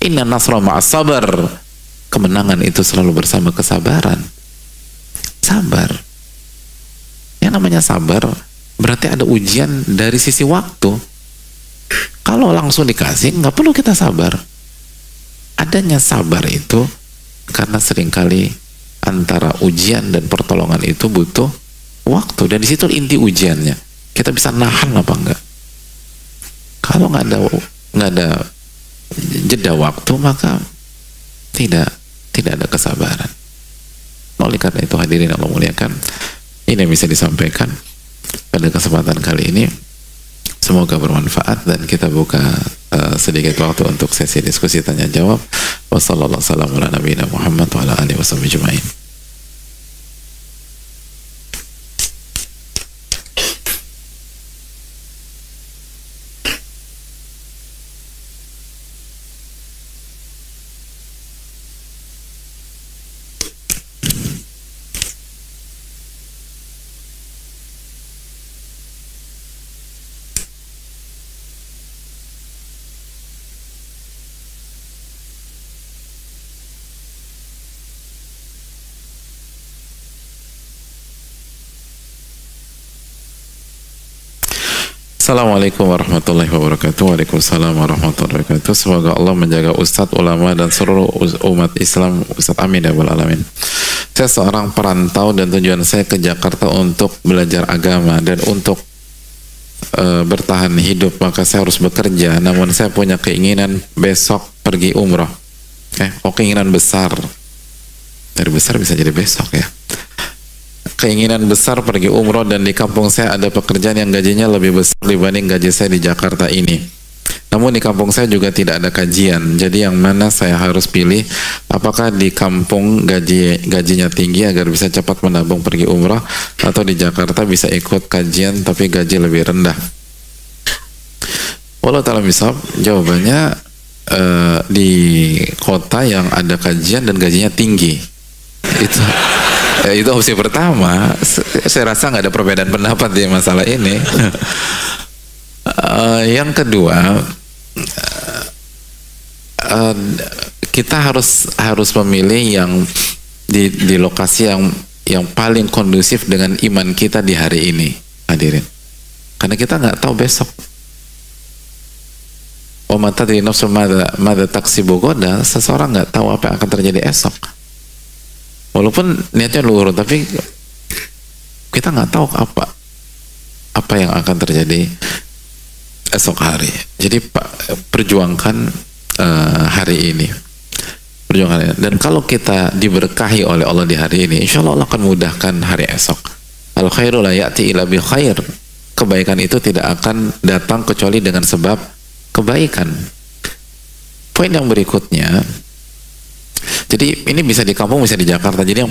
Inna nasra ma'as sabar. Kemenangan itu selalu bersama kesabaran. Sabar. Yang namanya sabar berarti ada ujian dari sisi waktu. Kalau langsung dikasih, nggak perlu kita sabar. Adanya sabar itu karena seringkali antara ujian dan pertolongan itu butuh waktu, dan di situ inti ujiannya. Kita bisa nahan apa enggak? Kalau nggak ada jeda waktu, maka tidak ada kesabaran. Oleh karena itu hadirin Allah muliakan, ini yang bisa disampaikan pada kesempatan kali ini. Semoga bermanfaat, dan kita buka sedikit waktu untuk sesi diskusi tanya jawab. Wassalamualaikum warahmatullahi wabarakatuh. Assalamualaikum warahmatullahi wabarakatuh. Waalaikumsalam warahmatullahi wabarakatuh. Semoga Allah menjaga Ustadz, ulama, dan seluruh umat Islam. Ustadz, amin ya rabbal alamin. Saya seorang perantau dan tujuan saya ke Jakarta untuk belajar agama dan untuk bertahan hidup, maka saya harus bekerja. Namun saya punya keinginan besok pergi umroh. Keinginan besar. Dari besar bisa jadi besok ya. Keinginan besar pergi umroh, dan di kampung saya ada pekerjaan yang gajinya lebih besar dibanding gaji saya di Jakarta ini. Namun di kampung saya juga tidak ada kajian. Jadi yang mana saya harus pilih? Apakah di kampung gajinya tinggi agar bisa cepat menabung pergi umroh, atau di Jakarta bisa ikut kajian tapi gaji lebih rendah? Wallahu ta'ala misal, jawabannya di kota yang ada kajian dan gajinya tinggi. Itu opsi pertama. Saya rasa nggak ada perbedaan pendapat di masalah ini. Yang kedua, kita harus memilih yang di lokasi yang paling kondusif dengan iman kita di hari ini, hadirin. Karena kita nggak tahu besok. Wa ma tadri nafsun madza taksibu ghadan, seseorang nggak tahu apa yang akan terjadi esok. Walaupun niatnya luhur, tapi kita nggak tahu apa yang akan terjadi esok hari. Jadi perjuangkan hari ini, perjuangkan. Dan kalau kita diberkahi oleh Allah di hari ini, insya Allah akan mudahkan hari esok. Al khairu la ya'ti illa bi khair. Kebaikan itu tidak akan datang kecuali dengan sebab kebaikan. Poin yang berikutnya, jadi ini bisa di kampung, bisa di Jakarta. Jadi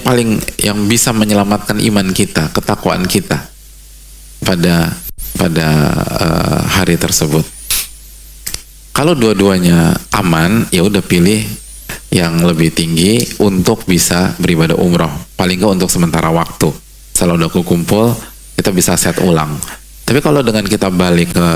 yang bisa menyelamatkan iman kita, ketakwaan kita pada hari tersebut. Kalau dua-duanya aman, ya udah pilih yang lebih tinggi untuk bisa beribadah umroh. Paling nggak untuk sementara waktu. Setelah udah kumpul, kita bisa set ulang. Tapi kalau dengan kita balik ke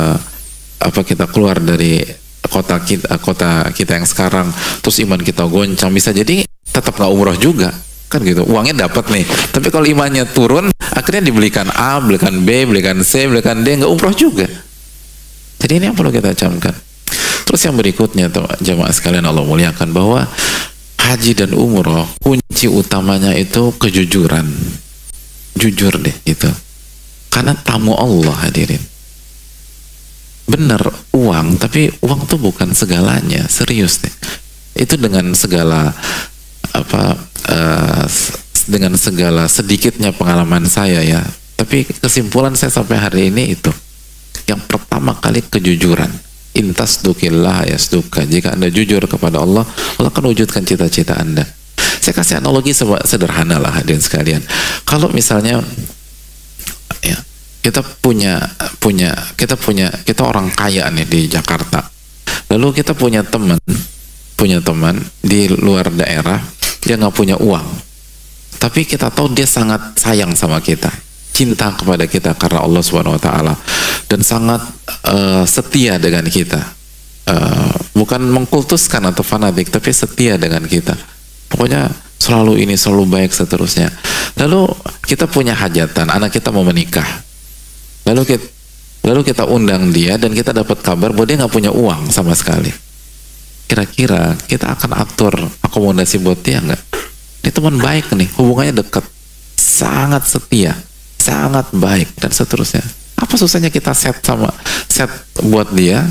kita keluar dari kota kita yang sekarang, terus iman kita goncang, bisa jadi tetap nggak umroh juga, kan gitu. Uangnya dapat nih, tapi kalau imannya turun, akhirnya dibelikan A, belikan B, belikan C, belikan D, nggak umroh juga. Jadi ini yang perlu kita camkan. Terus yang berikutnya, jamaah sekalian Allah muliakan, bahwa haji dan umroh kunci utamanya itu kejujuran. Jujur deh gitu. Karena tamu Allah, hadirin. Bener, uang, tapi uang tuh bukan segalanya, serius deh. Itu dengan segala dengan segala sedikitnya pengalaman saya ya. Tapi kesimpulan saya sampai hari ini itu, yang pertama kali kejujuran. Intasdukillah yasduka. Jika Anda jujur kepada Allah, Allah akan wujudkan cita-cita Anda. Saya kasih analogi sederhana lah, hadirin sekalian. Kalau misalnya ya, kita orang kaya nih di Jakarta, lalu kita punya teman di luar daerah, dia nggak punya uang, tapi kita tahu dia sangat sayang sama kita, cinta kepada kita karena Allah Subhanahu Wa Taala, dan sangat setia dengan kita, bukan mengkultuskan atau fanatik, tapi setia dengan kita. Pokoknya selalu baik seterusnya. Lalu kita punya hajatan, anak kita mau menikah. Lalu kita undang dia dan kita dapat kabar bahwa dia nggak punya uang sama sekali. Kira-kira kita akan atur akomodasi buat dia nggak? Ini teman baik nih, hubungannya dekat, sangat setia, sangat baik dan seterusnya. Apa susahnya kita set buat dia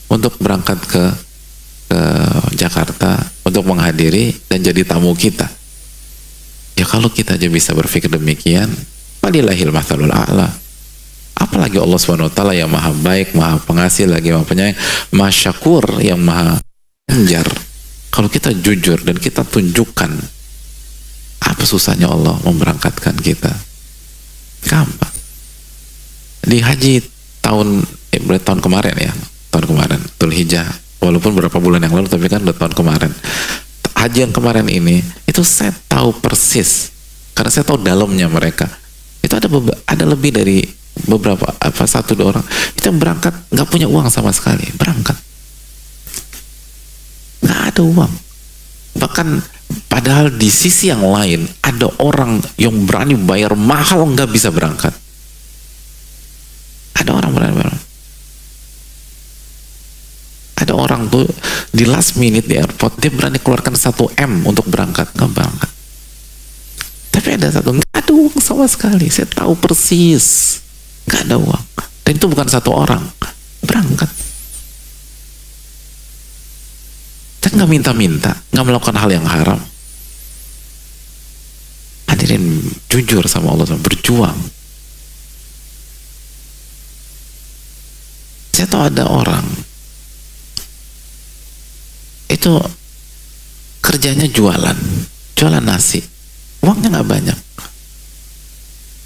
untuk berangkat ke Jakarta untuk menghadiri dan jadi tamu kita? Ya kalau kita aja bisa berpikir demikian, walillahil mathalul a'la. Apalagi Allah Subhanahu wa taala yang maha baik, maha pengasih, lagi maha penyayang, maha syakur, yang maha penjar. Kalau kita jujur dan kita tunjukkan, apa susahnya Allah memberangkatkan kita? Gampang. Di haji tahun kemarin ya, tahun kemarin Dzulhijjah, walaupun beberapa bulan yang lalu, tapi kan udah tahun kemarin. Haji yang kemarin ini, itu saya tahu persis, karena saya tahu dalamnya mereka. Itu ada lebih dari beberapa, 1-2 orang itu yang berangkat nggak punya uang sama sekali, berangkat nggak ada uang. Bahkan padahal di sisi yang lain ada orang yang berani bayar mahal nggak bisa berangkat. Ada orang berani bayar. Ada orang tuh di last minute di airport dia berani keluarkan 1 M untuk berangkat, nggak berangkat. Tapi ada satu nggak ada uang sama sekali, saya tahu persis nggak ada uang, dan itu bukan 1 orang, berangkat dan nggak minta-minta, nggak melakukan hal yang haram. Hadirin, jujur sama Allah, berjuang. Saya tahu ada orang itu kerjanya jualan nasi, uangnya nggak banyak.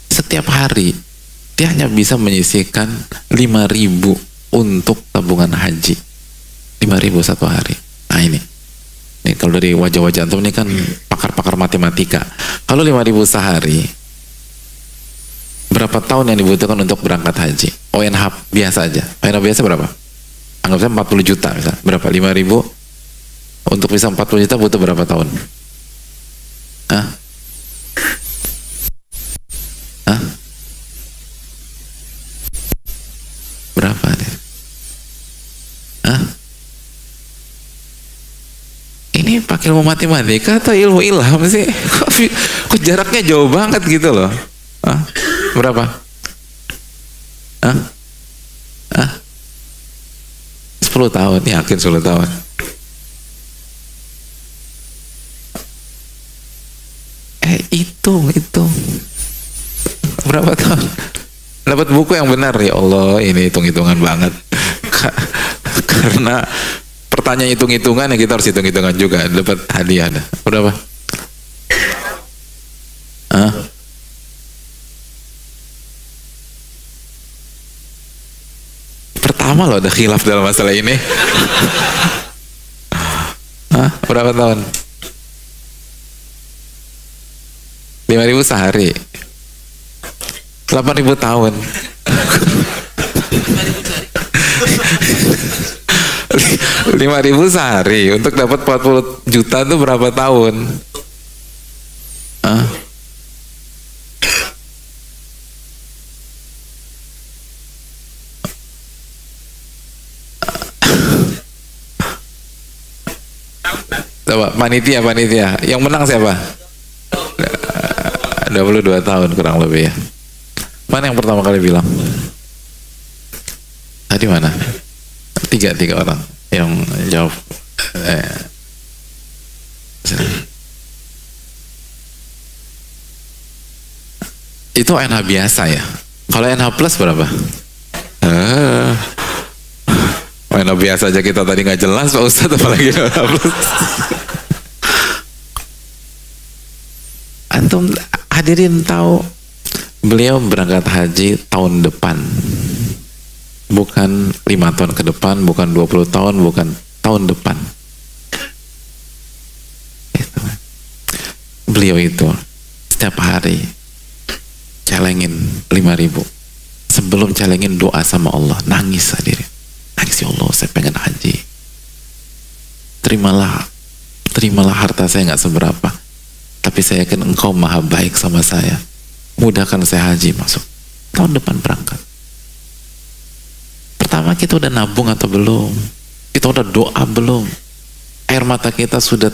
Setiap hari dia hanya bisa menyisihkan 5.000 untuk tabungan haji. 5.000 satu hari. Nah ini kalau dari wajah-wajah antum ini kan pakar-pakar matematika. Kalau 5.000 sehari, berapa tahun yang dibutuhkan untuk berangkat haji? ONH biasa aja. ONH biasa berapa? Anggap saja 40 juta misalnya. Berapa? 5.000 untuk bisa 40 juta butuh berapa tahun? Hah? Berapa deh? Ini pakai ilmu matematika atau ilmu ilham sih? Kok jaraknya jauh banget gitu loh? Berapa? 10 tahun, yakin 10 tahun. Hitung berapa tahun? Dapat buku yang benar, ya Allah, ini hitung-hitungan banget. Karena pertanyaan hitung-hitungan ya, kita harus hitung-hitungan juga. Dapat hadiah ada berapa? Pertama loh ada khilaf dalam masalah ini. Berapa tahun? 5.000 sehari, 8.000 tahun. 5.000 sehari untuk dapat 40 juta itu berapa tahun? Coba panitia yang menang siapa? 22 tahun kurang lebih ya. Mana yang pertama kali bilang? Tadi mana? Tiga orang yang jawab. Itu NH biasa ya. Kalau NH plus berapa? NH biasa aja kita tadi nggak jelas Pak Ustadz, apalagi NH plus. Antum hadirin tahu beliau berangkat haji tahun depan, bukan 5 tahun ke depan, bukan 20 tahun, bukan tahun depan. Beliau itu setiap hari celengin 5.000. Sebelum celengin doa sama Allah, nangis hadirin. Nangis, ya Allah, saya pengen haji. Terimalah harta saya nggak seberapa, tapi saya yakin Engkau maha baik sama saya. Mudahkan saya haji masuk. Tahun depan berangkat. Pertama, kita udah nabung atau belum? Kita udah doa belum? Air mata kita sudah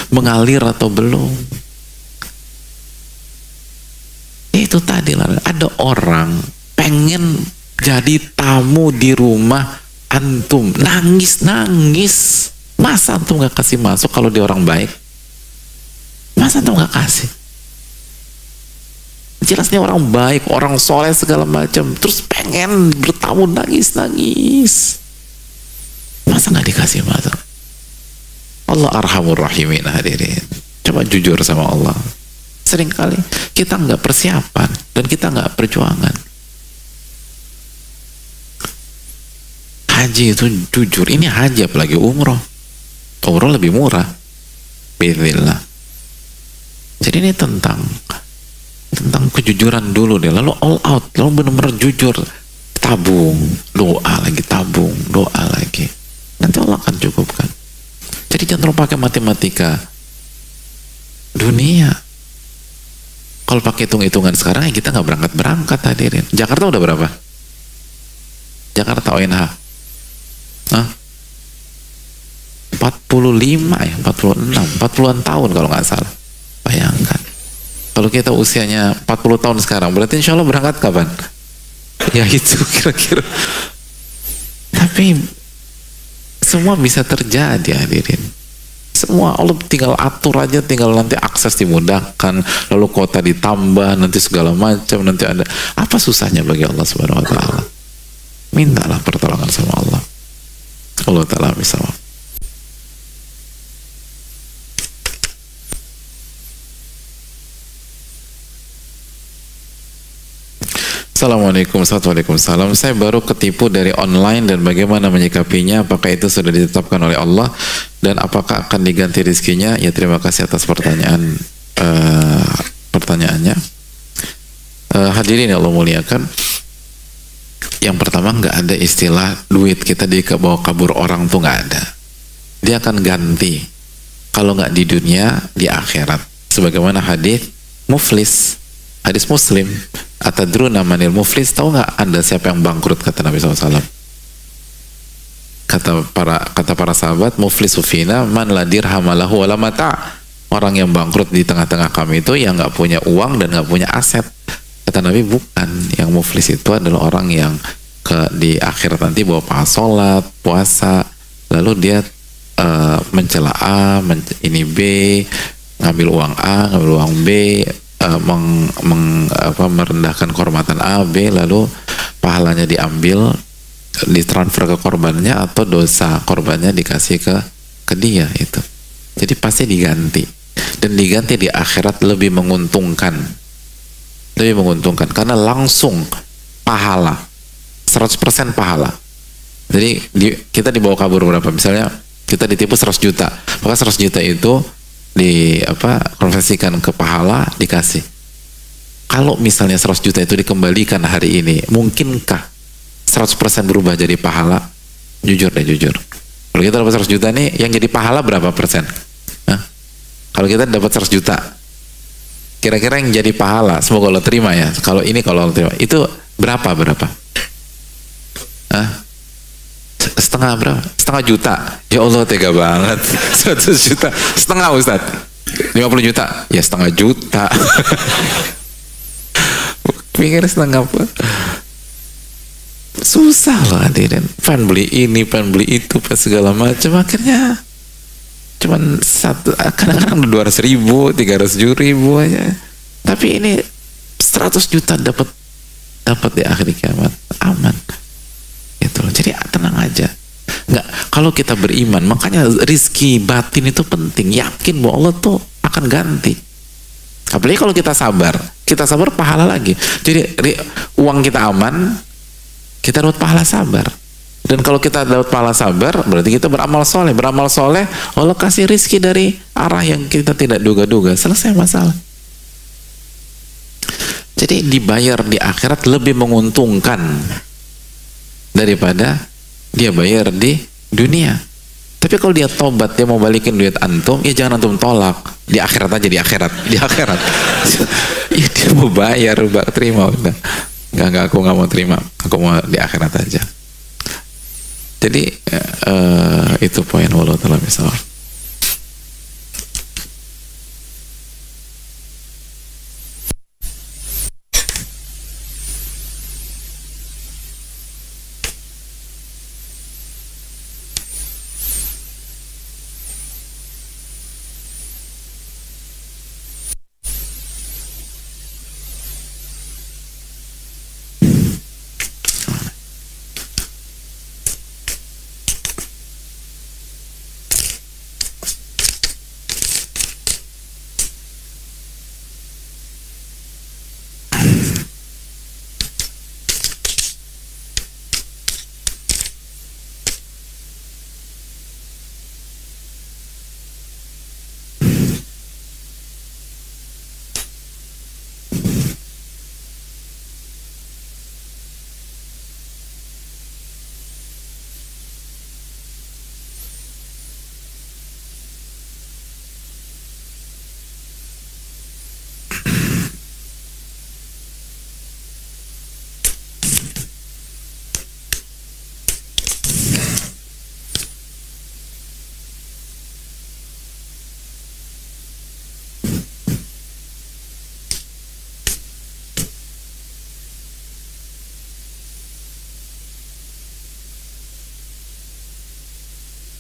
mengalir atau belum? Itu tadi lah, ada orang pengen jadi tamu di rumah antum, nangis. Masa antum gak kasih masuk kalau dia orang baik? Masa antum gak kasih? Jelasnya orang baik, orang soleh segala macam, terus pengen bertamu, nangis. Masa gak dikasih masuk? Allah arhamur rahimin hadirin. Coba jujur sama Allah. Seringkali kita nggak persiapan dan kita nggak perjuangan. Haji itu jujur, ini haji apalagi umroh. Umroh lebih murah, bismillah. Jadi ini tentang kejujuran dulu deh, lalu all out, lalu benar-benar jujur, tabung, doa lagi. Nanti Allah akan cukupkan. Jadi jangan terlalu pakai matematika dunia. Kalau pakai hitung-hitungan sekarang, ya kita nggak berangkat hadirin. Jakarta udah berapa? Jakarta ONH? 45 ya, 46, 40-an tahun kalau nggak salah. Bayangkan. Kalau kita usianya 40 tahun sekarang, berarti insya Allah berangkat kapan? Ya itu kira-kira. Tapi semua bisa terjadi hadirin. Semua Allah tinggal atur aja, tinggal nanti akses dimudahkan, lalu kota ditambah, nanti segala macam, nanti ada. Apa susahnya bagi Allah Subhanahu wa taala? Mintalah pertolongan sama Allah. Allah taala bisa. Assalamualaikum, Waalaikumsalam. Saya baru ketipu dari online dan bagaimana menyikapinya? Apakah itu sudah ditetapkan oleh Allah dan apakah akan diganti rizkinya? Ya, terima kasih atas pertanyaannya. Hadirin yang Allah muliakan, yang pertama, nggak ada istilah duit kita dibawa kabur orang tuh nggak ada. Dia akan ganti. Kalau nggak di dunia, di akhirat. Sebagaimana hadis muflis, hadis Muslim. Atadruna manil muflis, tahu nggak Anda siapa yang bangkrut, kata Nabi SAW. Kata para sahabat, muflis sufina man la dirhamalahu wala mata. Orang yang bangkrut di tengah-tengah kami itu yang nggak punya uang dan nggak punya aset. Kata Nabi, bukan. Yang muflis itu adalah orang yang di akhirat nanti bawa pahala sholat, puasa, lalu dia mencela A, ini B, ngambil uang A, ngambil uang B, merendahkan kehormatan A, B, lalu pahalanya diambil, ditransfer ke korbannya, atau dosa korbannya dikasih ke dia itu. Jadi pasti diganti, dan diganti di akhirat lebih menguntungkan karena langsung pahala 100% pahala. Jadi kita dibawa kabur berapa? Misalnya kita ditipu 100 juta, maka 100 juta itu konversikan ke pahala, dikasih. Kalau misalnya 100 juta itu dikembalikan hari ini, mungkinkah 100% berubah jadi pahala? Jujur deh, jujur. Kalau kita dapat 100 juta nih, yang jadi pahala berapa persen? Kalau kita dapat 100 juta, kira-kira yang jadi pahala, semoga Allah terima ya, kalau Allah terima, itu berapa? Setengah berapa? Setengah juta. Ya Allah, tega banget. 100 juta setengah, Ustadz. 50 juta ya setengah juta. Mikir setengah apa? Susah loh hadirin. Pengen beli ini, pengen beli itu, pengen segala macam. Akhirnya cuman satu, kadang-kadang 200.000, 300.000 aja. Tapi ini 100 juta dapat di akhir kiamat, aman. Gitu loh. Jadi tenang aja. Nggak, kalau kita beriman, makanya rizki batin itu penting. Yakin bahwa Allah tuh akan ganti. Apalagi kalau kita sabar pahala lagi. Jadi uang kita aman, kita dapat pahala sabar. Dan kalau kita dapat pahala sabar, berarti kita beramal soleh. Beramal soleh, Allah kasih rizki dari arah yang kita tidak duga-duga. Selesai masalah. Jadi dibayar di akhirat lebih menguntungkan daripada dia bayar di dunia. Tapi kalau dia tobat, dia mau balikin duit antum, ya jangan antum tolak. Di akhirat aja, di akhirat. Ya dia mau bayar, terima udah. Enggak, aku nggak mau terima. Aku mau di akhirat aja. Jadi itu poin wallahu ta'ala misal.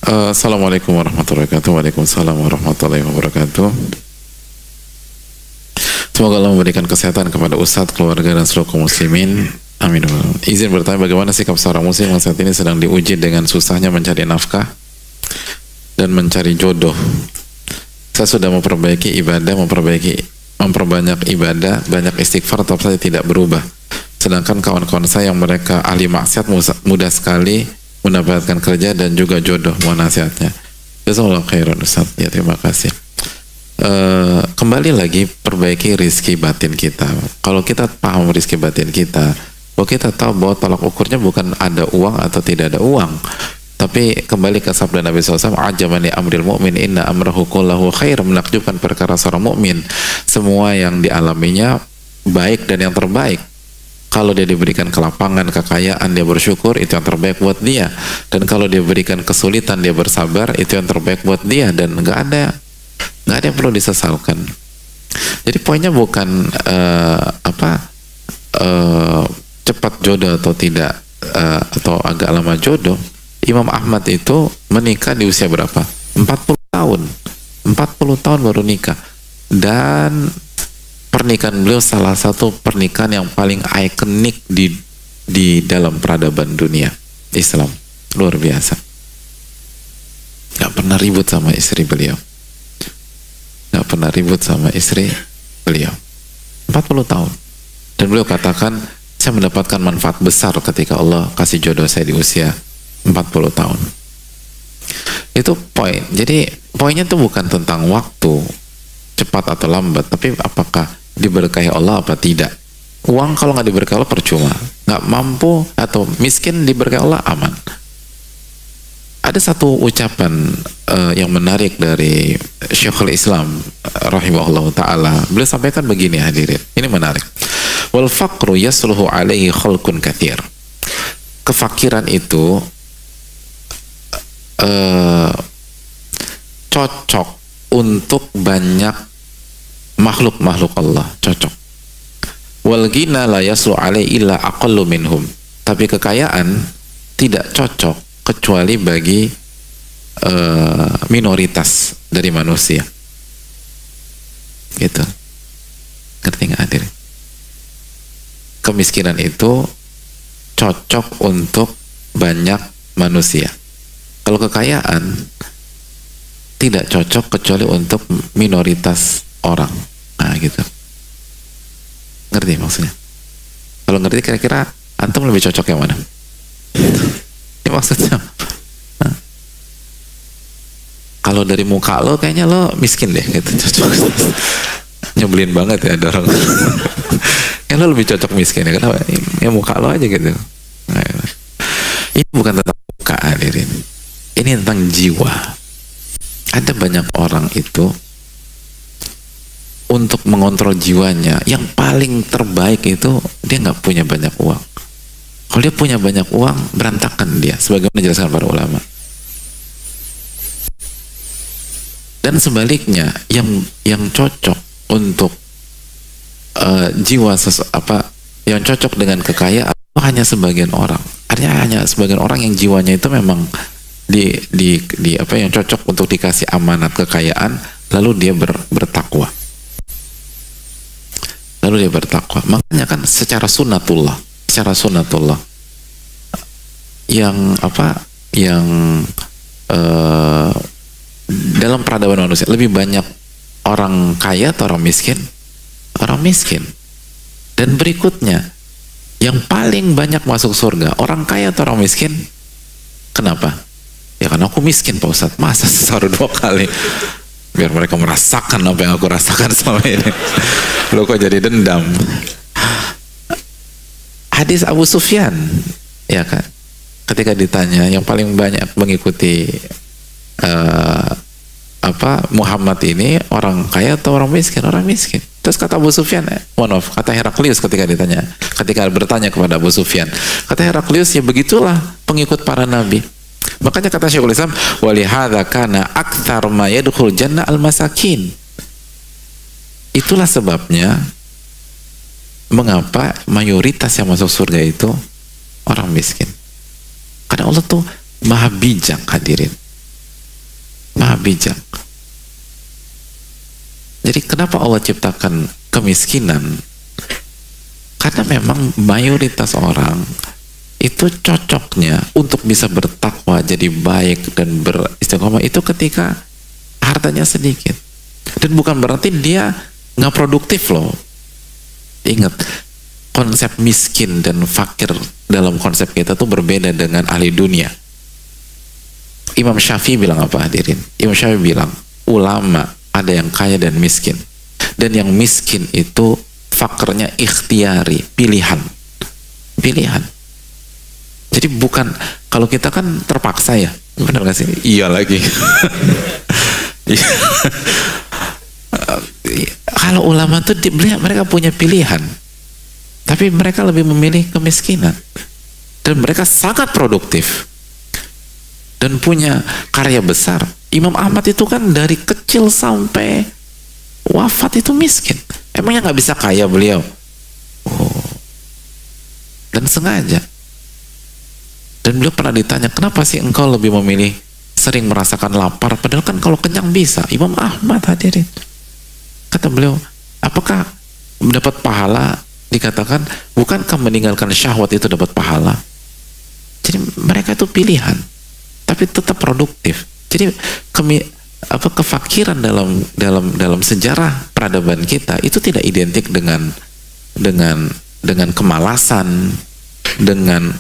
Assalamualaikum warahmatullahi wabarakatuh. Waalaikumsalam warahmatullahi wabarakatuh. Semoga Allah memberikan kesehatan kepada Ustadz, keluarga, dan seluruh kaum muslimin. Amin. Izin bertanya, bagaimana sikap seorang muslim yang saat ini sedang diuji dengan susahnya mencari nafkah dan mencari jodoh? Saya sudah memperbaiki ibadah, memperbanyak ibadah, banyak istighfar, tapi saya tidak berubah. Sedangkan kawan-kawan saya yang mereka ahli maksiat mudah sekali mendapatkan kerja dan juga jodoh. Mohon nasihatnya. Jazakallahu khairan Ustaz. Ya, terima kasih. Kembali lagi, perbaiki rizki batin kita. Kalau kita paham rizki batin kita, kalau kita tahu bahwa tolak ukurnya bukan ada uang atau tidak ada uang, tapi kembali ke sabda Nabi SAW, ajamani amril mu'min inna amrahu kullahu khair. Menakjubkan perkara seorang mukmin, semua yang dialaminya baik dan yang terbaik. Kalau dia diberikan kelapangan, kekayaan, dia bersyukur, itu yang terbaik buat dia. Dan kalau dia berikan kesulitan, dia bersabar, itu yang terbaik buat dia. Dan nggak ada yang perlu disesalkan. Jadi poinnya bukan cepat jodoh atau tidak, atau agak lama jodoh. Imam Ahmad itu menikah di usia berapa? 40 tahun. 40 tahun baru nikah. Dan pernikahan beliau salah satu pernikahan yang paling ikonik di dalam peradaban dunia Islam. Luar biasa. Gak pernah ribut sama istri beliau. 40 tahun. Dan beliau katakan, saya mendapatkan manfaat besar ketika Allah kasih jodoh saya di usia 40 tahun. Itu poin. Jadi poinnya itu bukan tentang waktu cepat atau lambat, tapi apakah diberkahi Allah apa tidak. Uang kalau nggak diberkahi Allah percuma. Nggak mampu atau miskin diberkahi Allah aman. Ada satu ucapan yang menarik dari Syekhul Islam rahimahullah ta'ala. Beliau sampaikan begini hadirin. Ini menarik. Wal faqru yasluhu alaihi khalqun katsir. Kefakiran itu cocok untuk banyak makhluk-makhluk Allah, cocok. Wal ghina la yaslu alaihi illa aqallu minhum. Tapi kekayaan tidak cocok kecuali bagi minoritas dari manusia. Gitu. Ngerti nggak hadirin? Kemiskinan itu cocok untuk banyak manusia. Kalau kekayaan tidak cocok kecuali untuk minoritas orang. Nah gitu. Ngerti maksudnya? Kalau ngerti kira-kira antum lebih cocok yang mana? Ini maksudnya. Nah. Kalau dari muka lo kayaknya lo miskin deh gitu. Cocok. Nyebelin banget ya ada orang. Ya lo lebih cocok miskin ya. Kenapa? Ya muka lo aja gitu. Nah, ini bukan tentang muka hadirin. Ini tentang jiwa. Ada banyak orang itu untuk mengontrol jiwanya yang paling terbaik itu dia nggak punya banyak uang. Kalau dia punya banyak uang berantakan dia, sebagaimana dijelaskan para ulama. Dan sebaliknya yang cocok untuk jiwa yang cocok dengan kekayaan hanya sebagian orang. Artinya hanya sebagian orang yang jiwanya itu memang yang cocok untuk dikasih amanat kekayaan, lalu dia bertakwa. Makanya kan secara sunnatullah yang dalam peradaban manusia lebih banyak orang kaya atau orang miskin? Orang miskin. Dan berikutnya, yang paling banyak masuk surga, orang kaya atau orang miskin? Kenapa? Ya karena aku miskin Pak Ustadz. Masa selalu 2 kali? Biar mereka merasakan apa yang aku rasakan selama ini. Lo kok jadi dendam? Hadis Abu Sufyan, ya kan? Ketika ditanya yang paling banyak mengikuti Muhammad ini orang kaya atau orang miskin? Orang miskin. Terus kata Abu Sufyan, kata Heraklius ketika bertanya kepada Abu Sufyan, kata Heraklius, ya begitulah pengikut para nabi. Makanya kata Syekhul Islam, walihadza kana aktsar ma yadkhul jannah al-masakin. Itulah sebabnya mengapa mayoritas yang masuk surga itu orang miskin. Karena Allah tuh maha bijak hadirin. Maha bijak. Jadi kenapa Allah ciptakan kemiskinan? Karena memang mayoritas orang itu cocoknya untuk bisa bertakwa, jadi baik dan beristiqomah itu ketika hartanya sedikit. Dan bukan berarti dia nggak produktif loh. Ingat, konsep miskin dan fakir dalam konsep kita tuh berbeda dengan ahli dunia. Imam Syafi'i bilang apa hadirin? Imam Syafi'i bilang, ulama ada yang kaya dan miskin. Dan yang miskin itu fakirnya ikhtiari, pilihan. Jadi bukan, kalau kita kan terpaksa ya, benar gak sih? Iya lagi. Kalau ulama tuh mereka punya pilihan, tapi mereka lebih memilih kemiskinan, dan mereka sangat produktif dan punya karya besar. Imam Ahmad itu kan dari kecil sampai wafat itu miskin. Emangnya nggak bisa kaya beliau? Dan sengaja. Dan beliau pernah ditanya, kenapa sih engkau lebih memilih sering merasakan lapar, padahal kan kalau kenyang bisa? Imam Ahmad hadirin. Kata beliau, apakah mendapat pahala? Dikatakan, bukankah meninggalkan syahwat itu dapat pahala? Jadi mereka itu pilihan, tapi tetap produktif. Jadi kefakiran dalam sejarah peradaban kita itu tidak identik dengan kemalasan, dengan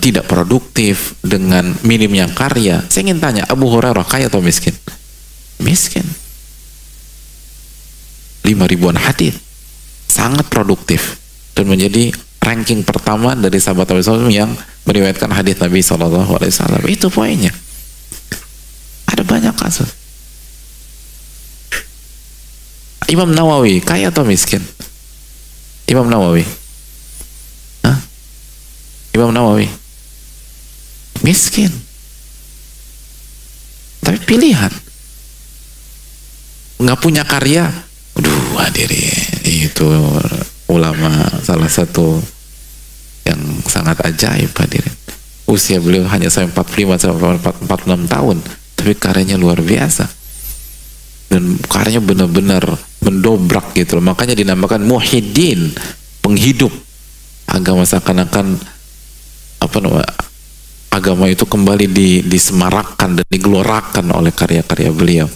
tidak produktif, dengan minimnya karya. Saya ingin tanya, Abu Hurairah kaya atau miskin? Miskin. 5.000-an hadis, sangat produktif dan menjadi ranking pertama dari sahabat Nabi SAW yang meriwayatkan hadis Nabi SAW. Itu poinnya. Ada banyak kasus. Imam Nawawi kaya atau miskin? Imam Nawawi. Imam Nawawi miskin, tapi pilihan. Nggak punya karya, aduh hadirin, itu ulama, salah satu yang sangat ajaib hadirin. Usia beliau hanya sampai 45 sampai 46 tahun, tapi karyanya luar biasa. Dan karyanya benar-benar mendobrak gitu loh. Makanya dinamakan Muhyiddin, penghidup agama, seakan-akan apa namanya, agama itu kembali disemarakkan dan digelorakan oleh karya-karya beliau.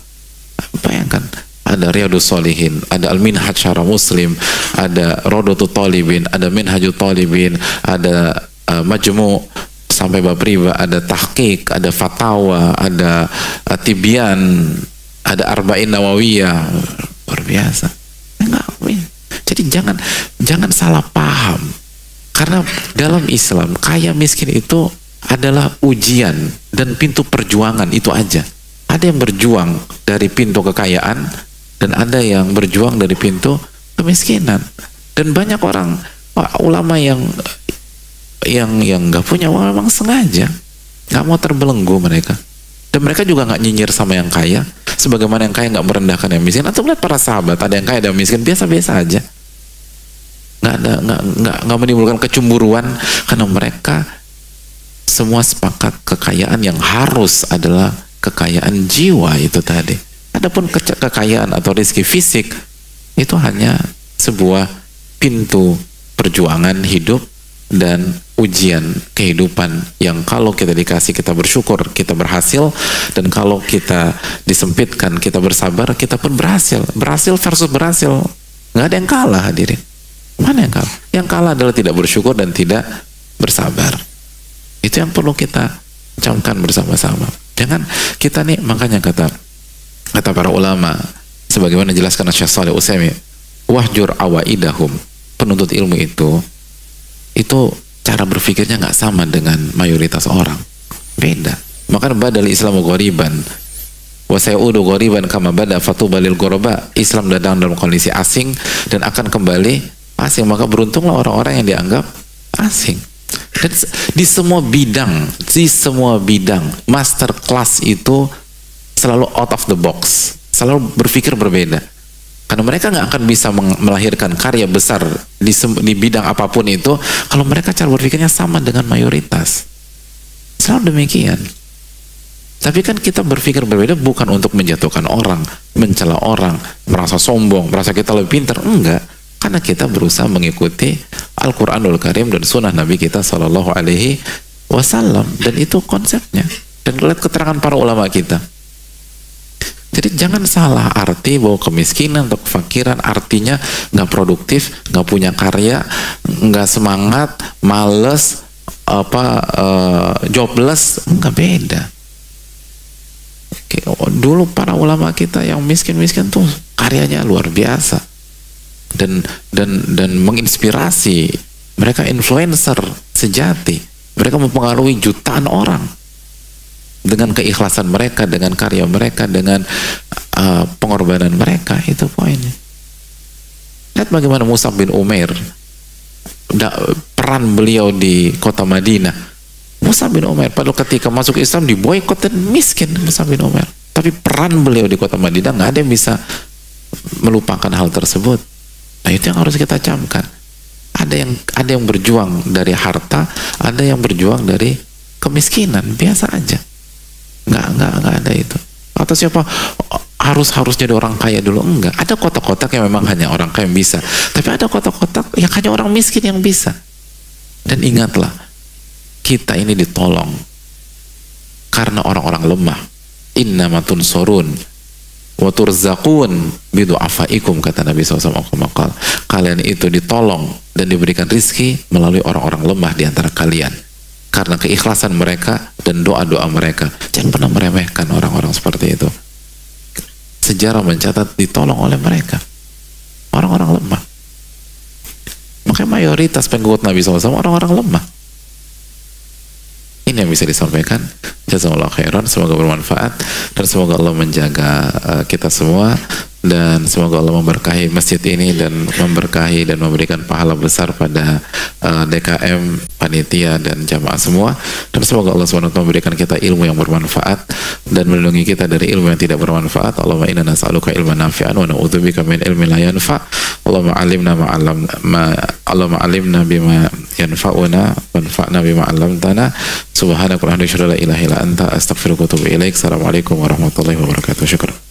Bayangkan, ada Riyadhus Shalihin, ada Al-Minhaj Syarah Muslim, ada Rodotul Talibin, ada Minhajul Talibin, ada Majmu' sampai bab riba, ada Tahqiq, ada Fatawa, ada Tibyan, ada Arba'in Nawawiyah. Luar biasa. Jadi jangan salah paham, karena dalam Islam kaya miskin itu adalah ujian dan pintu perjuangan, itu aja. Ada yang berjuang dari pintu kekayaan dan ada yang berjuang dari pintu kemiskinan. Dan banyak orang ulama yang nggak punya uang memang sengaja nggak mau terbelenggu mereka, dan mereka juga nggak nyinyir sama yang kaya, sebagaimana yang kaya nggak merendahkan yang miskin. Atau melihat para sahabat, ada yang kaya ada yang miskin biasa-biasa aja, nggak menimbulkan kecemburuan, karena mereka semua sepakat kekayaan yang harus adalah kekayaan jiwa itu tadi. Adapun kekayaan atau rezeki fisik itu hanya sebuah pintu perjuangan hidup dan ujian kehidupan yang kalau kita dikasih kita bersyukur, kita berhasil, dan kalau kita disempitkan kita bersabar, kita pun berhasil. Berhasil versus berhasil, nggak ada yang kalah hadirin. Mana yang kalah? Yang kalah adalah tidak bersyukur dan tidak bersabar. Itu yang perlu kita camkan bersama-sama. Jangan kita nih, makanya kata para ulama, sebagaimana dijelaskan Syekh Shalih Utsaimin, wahjur awaidahum, penuntut ilmu itu cara berpikirnya nggak sama dengan mayoritas orang, beda. Maka badal Islamu ghoriban wa sayudu ghoriban kama bada fatubalil ghuraba. Islam datang dalam kondisi asing dan akan kembali asing, maka beruntunglah orang-orang yang dianggap asing. Dan di semua bidang master class itu selalu out of the box, selalu berpikir berbeda, karena mereka nggak akan bisa melahirkan karya besar di bidang apapun itu kalau mereka cara berpikirnya sama dengan mayoritas. Selalu demikian. Tapi kan kita berpikir berbeda bukan untuk menjatuhkan orang, mencela orang, merasa sombong, merasa kita lebih pintar, enggak. Karena kita berusaha mengikuti Al-Quranul Karim dan Sunnah Nabi kita Sallallahu Alaihi Wasallam, dan itu konsepnya. Dan lihat keterangan para ulama kita. Jadi jangan salah arti bahwa kemiskinan atau kefakiran artinya nggak produktif, nggak punya karya, nggak semangat, males, jobless, nggak beda. Dulu para ulama kita yang miskin-miskin tuh karyanya luar biasa. Dan menginspirasi. Mereka influencer sejati, mereka mempengaruhi jutaan orang dengan keikhlasan mereka, dengan karya mereka, dengan pengorbanan mereka. Itu poinnya. Lihat bagaimana Mus'ab bin Umair, peran beliau di kota Madinah. Mus'ab bin Umair pada ketika masuk Islam diboikot dan miskin Mus'ab bin Umair, tapi peran beliau di kota Madinah nggak ada yang bisa melupakan hal tersebut. Nah, itu yang harus kita camkan. Ada yang berjuang dari harta, ada yang berjuang dari kemiskinan, biasa aja. Nggak ada itu. Atau siapa harus jadi orang kaya dulu, enggak. Ada kotak-kotak yang memang hanya orang kaya yang bisa, tapi ada kotak-kotak yang hanya orang miskin yang bisa. Dan ingatlah, kita ini ditolong karena orang-orang lemah. Innamatun sorun wa turzaqun bidu'afaikum, kata Nabi SAW. Kalian itu ditolong dan diberikan rizki melalui orang-orang lemah di antara kalian, karena keikhlasan mereka dan doa-doa mereka. Jangan pernah meremehkan orang-orang seperti itu. Sejarah mencatat ditolong oleh mereka, orang-orang lemah. Makanya mayoritas pengikut Nabi SAW orang-orang lemah. Ini yang bisa disampaikan. Jazakallahu khairan, semoga bermanfaat dan semoga Allah menjaga kita semua, dan semoga Allah memberkahi masjid ini dan memberkahi dan memberikan pahala besar pada DKM, panitia dan jamaah semua, dan semoga Allah SWT memberikan kita ilmu yang bermanfaat dan melindungi kita dari ilmu yang tidak bermanfaat. Allahumma inna nas'aluka ilman nafi'an wa na'udzubika min ilmin la yanfa'. Allahumma alimna bima yanfa'una wanfa'na bima 'allamtana. Subhanaka la ilaha illa anta astaghfiruka wa atubu ilaik. Assalamualaikum warahmatullahi wabarakatuh. Syukran.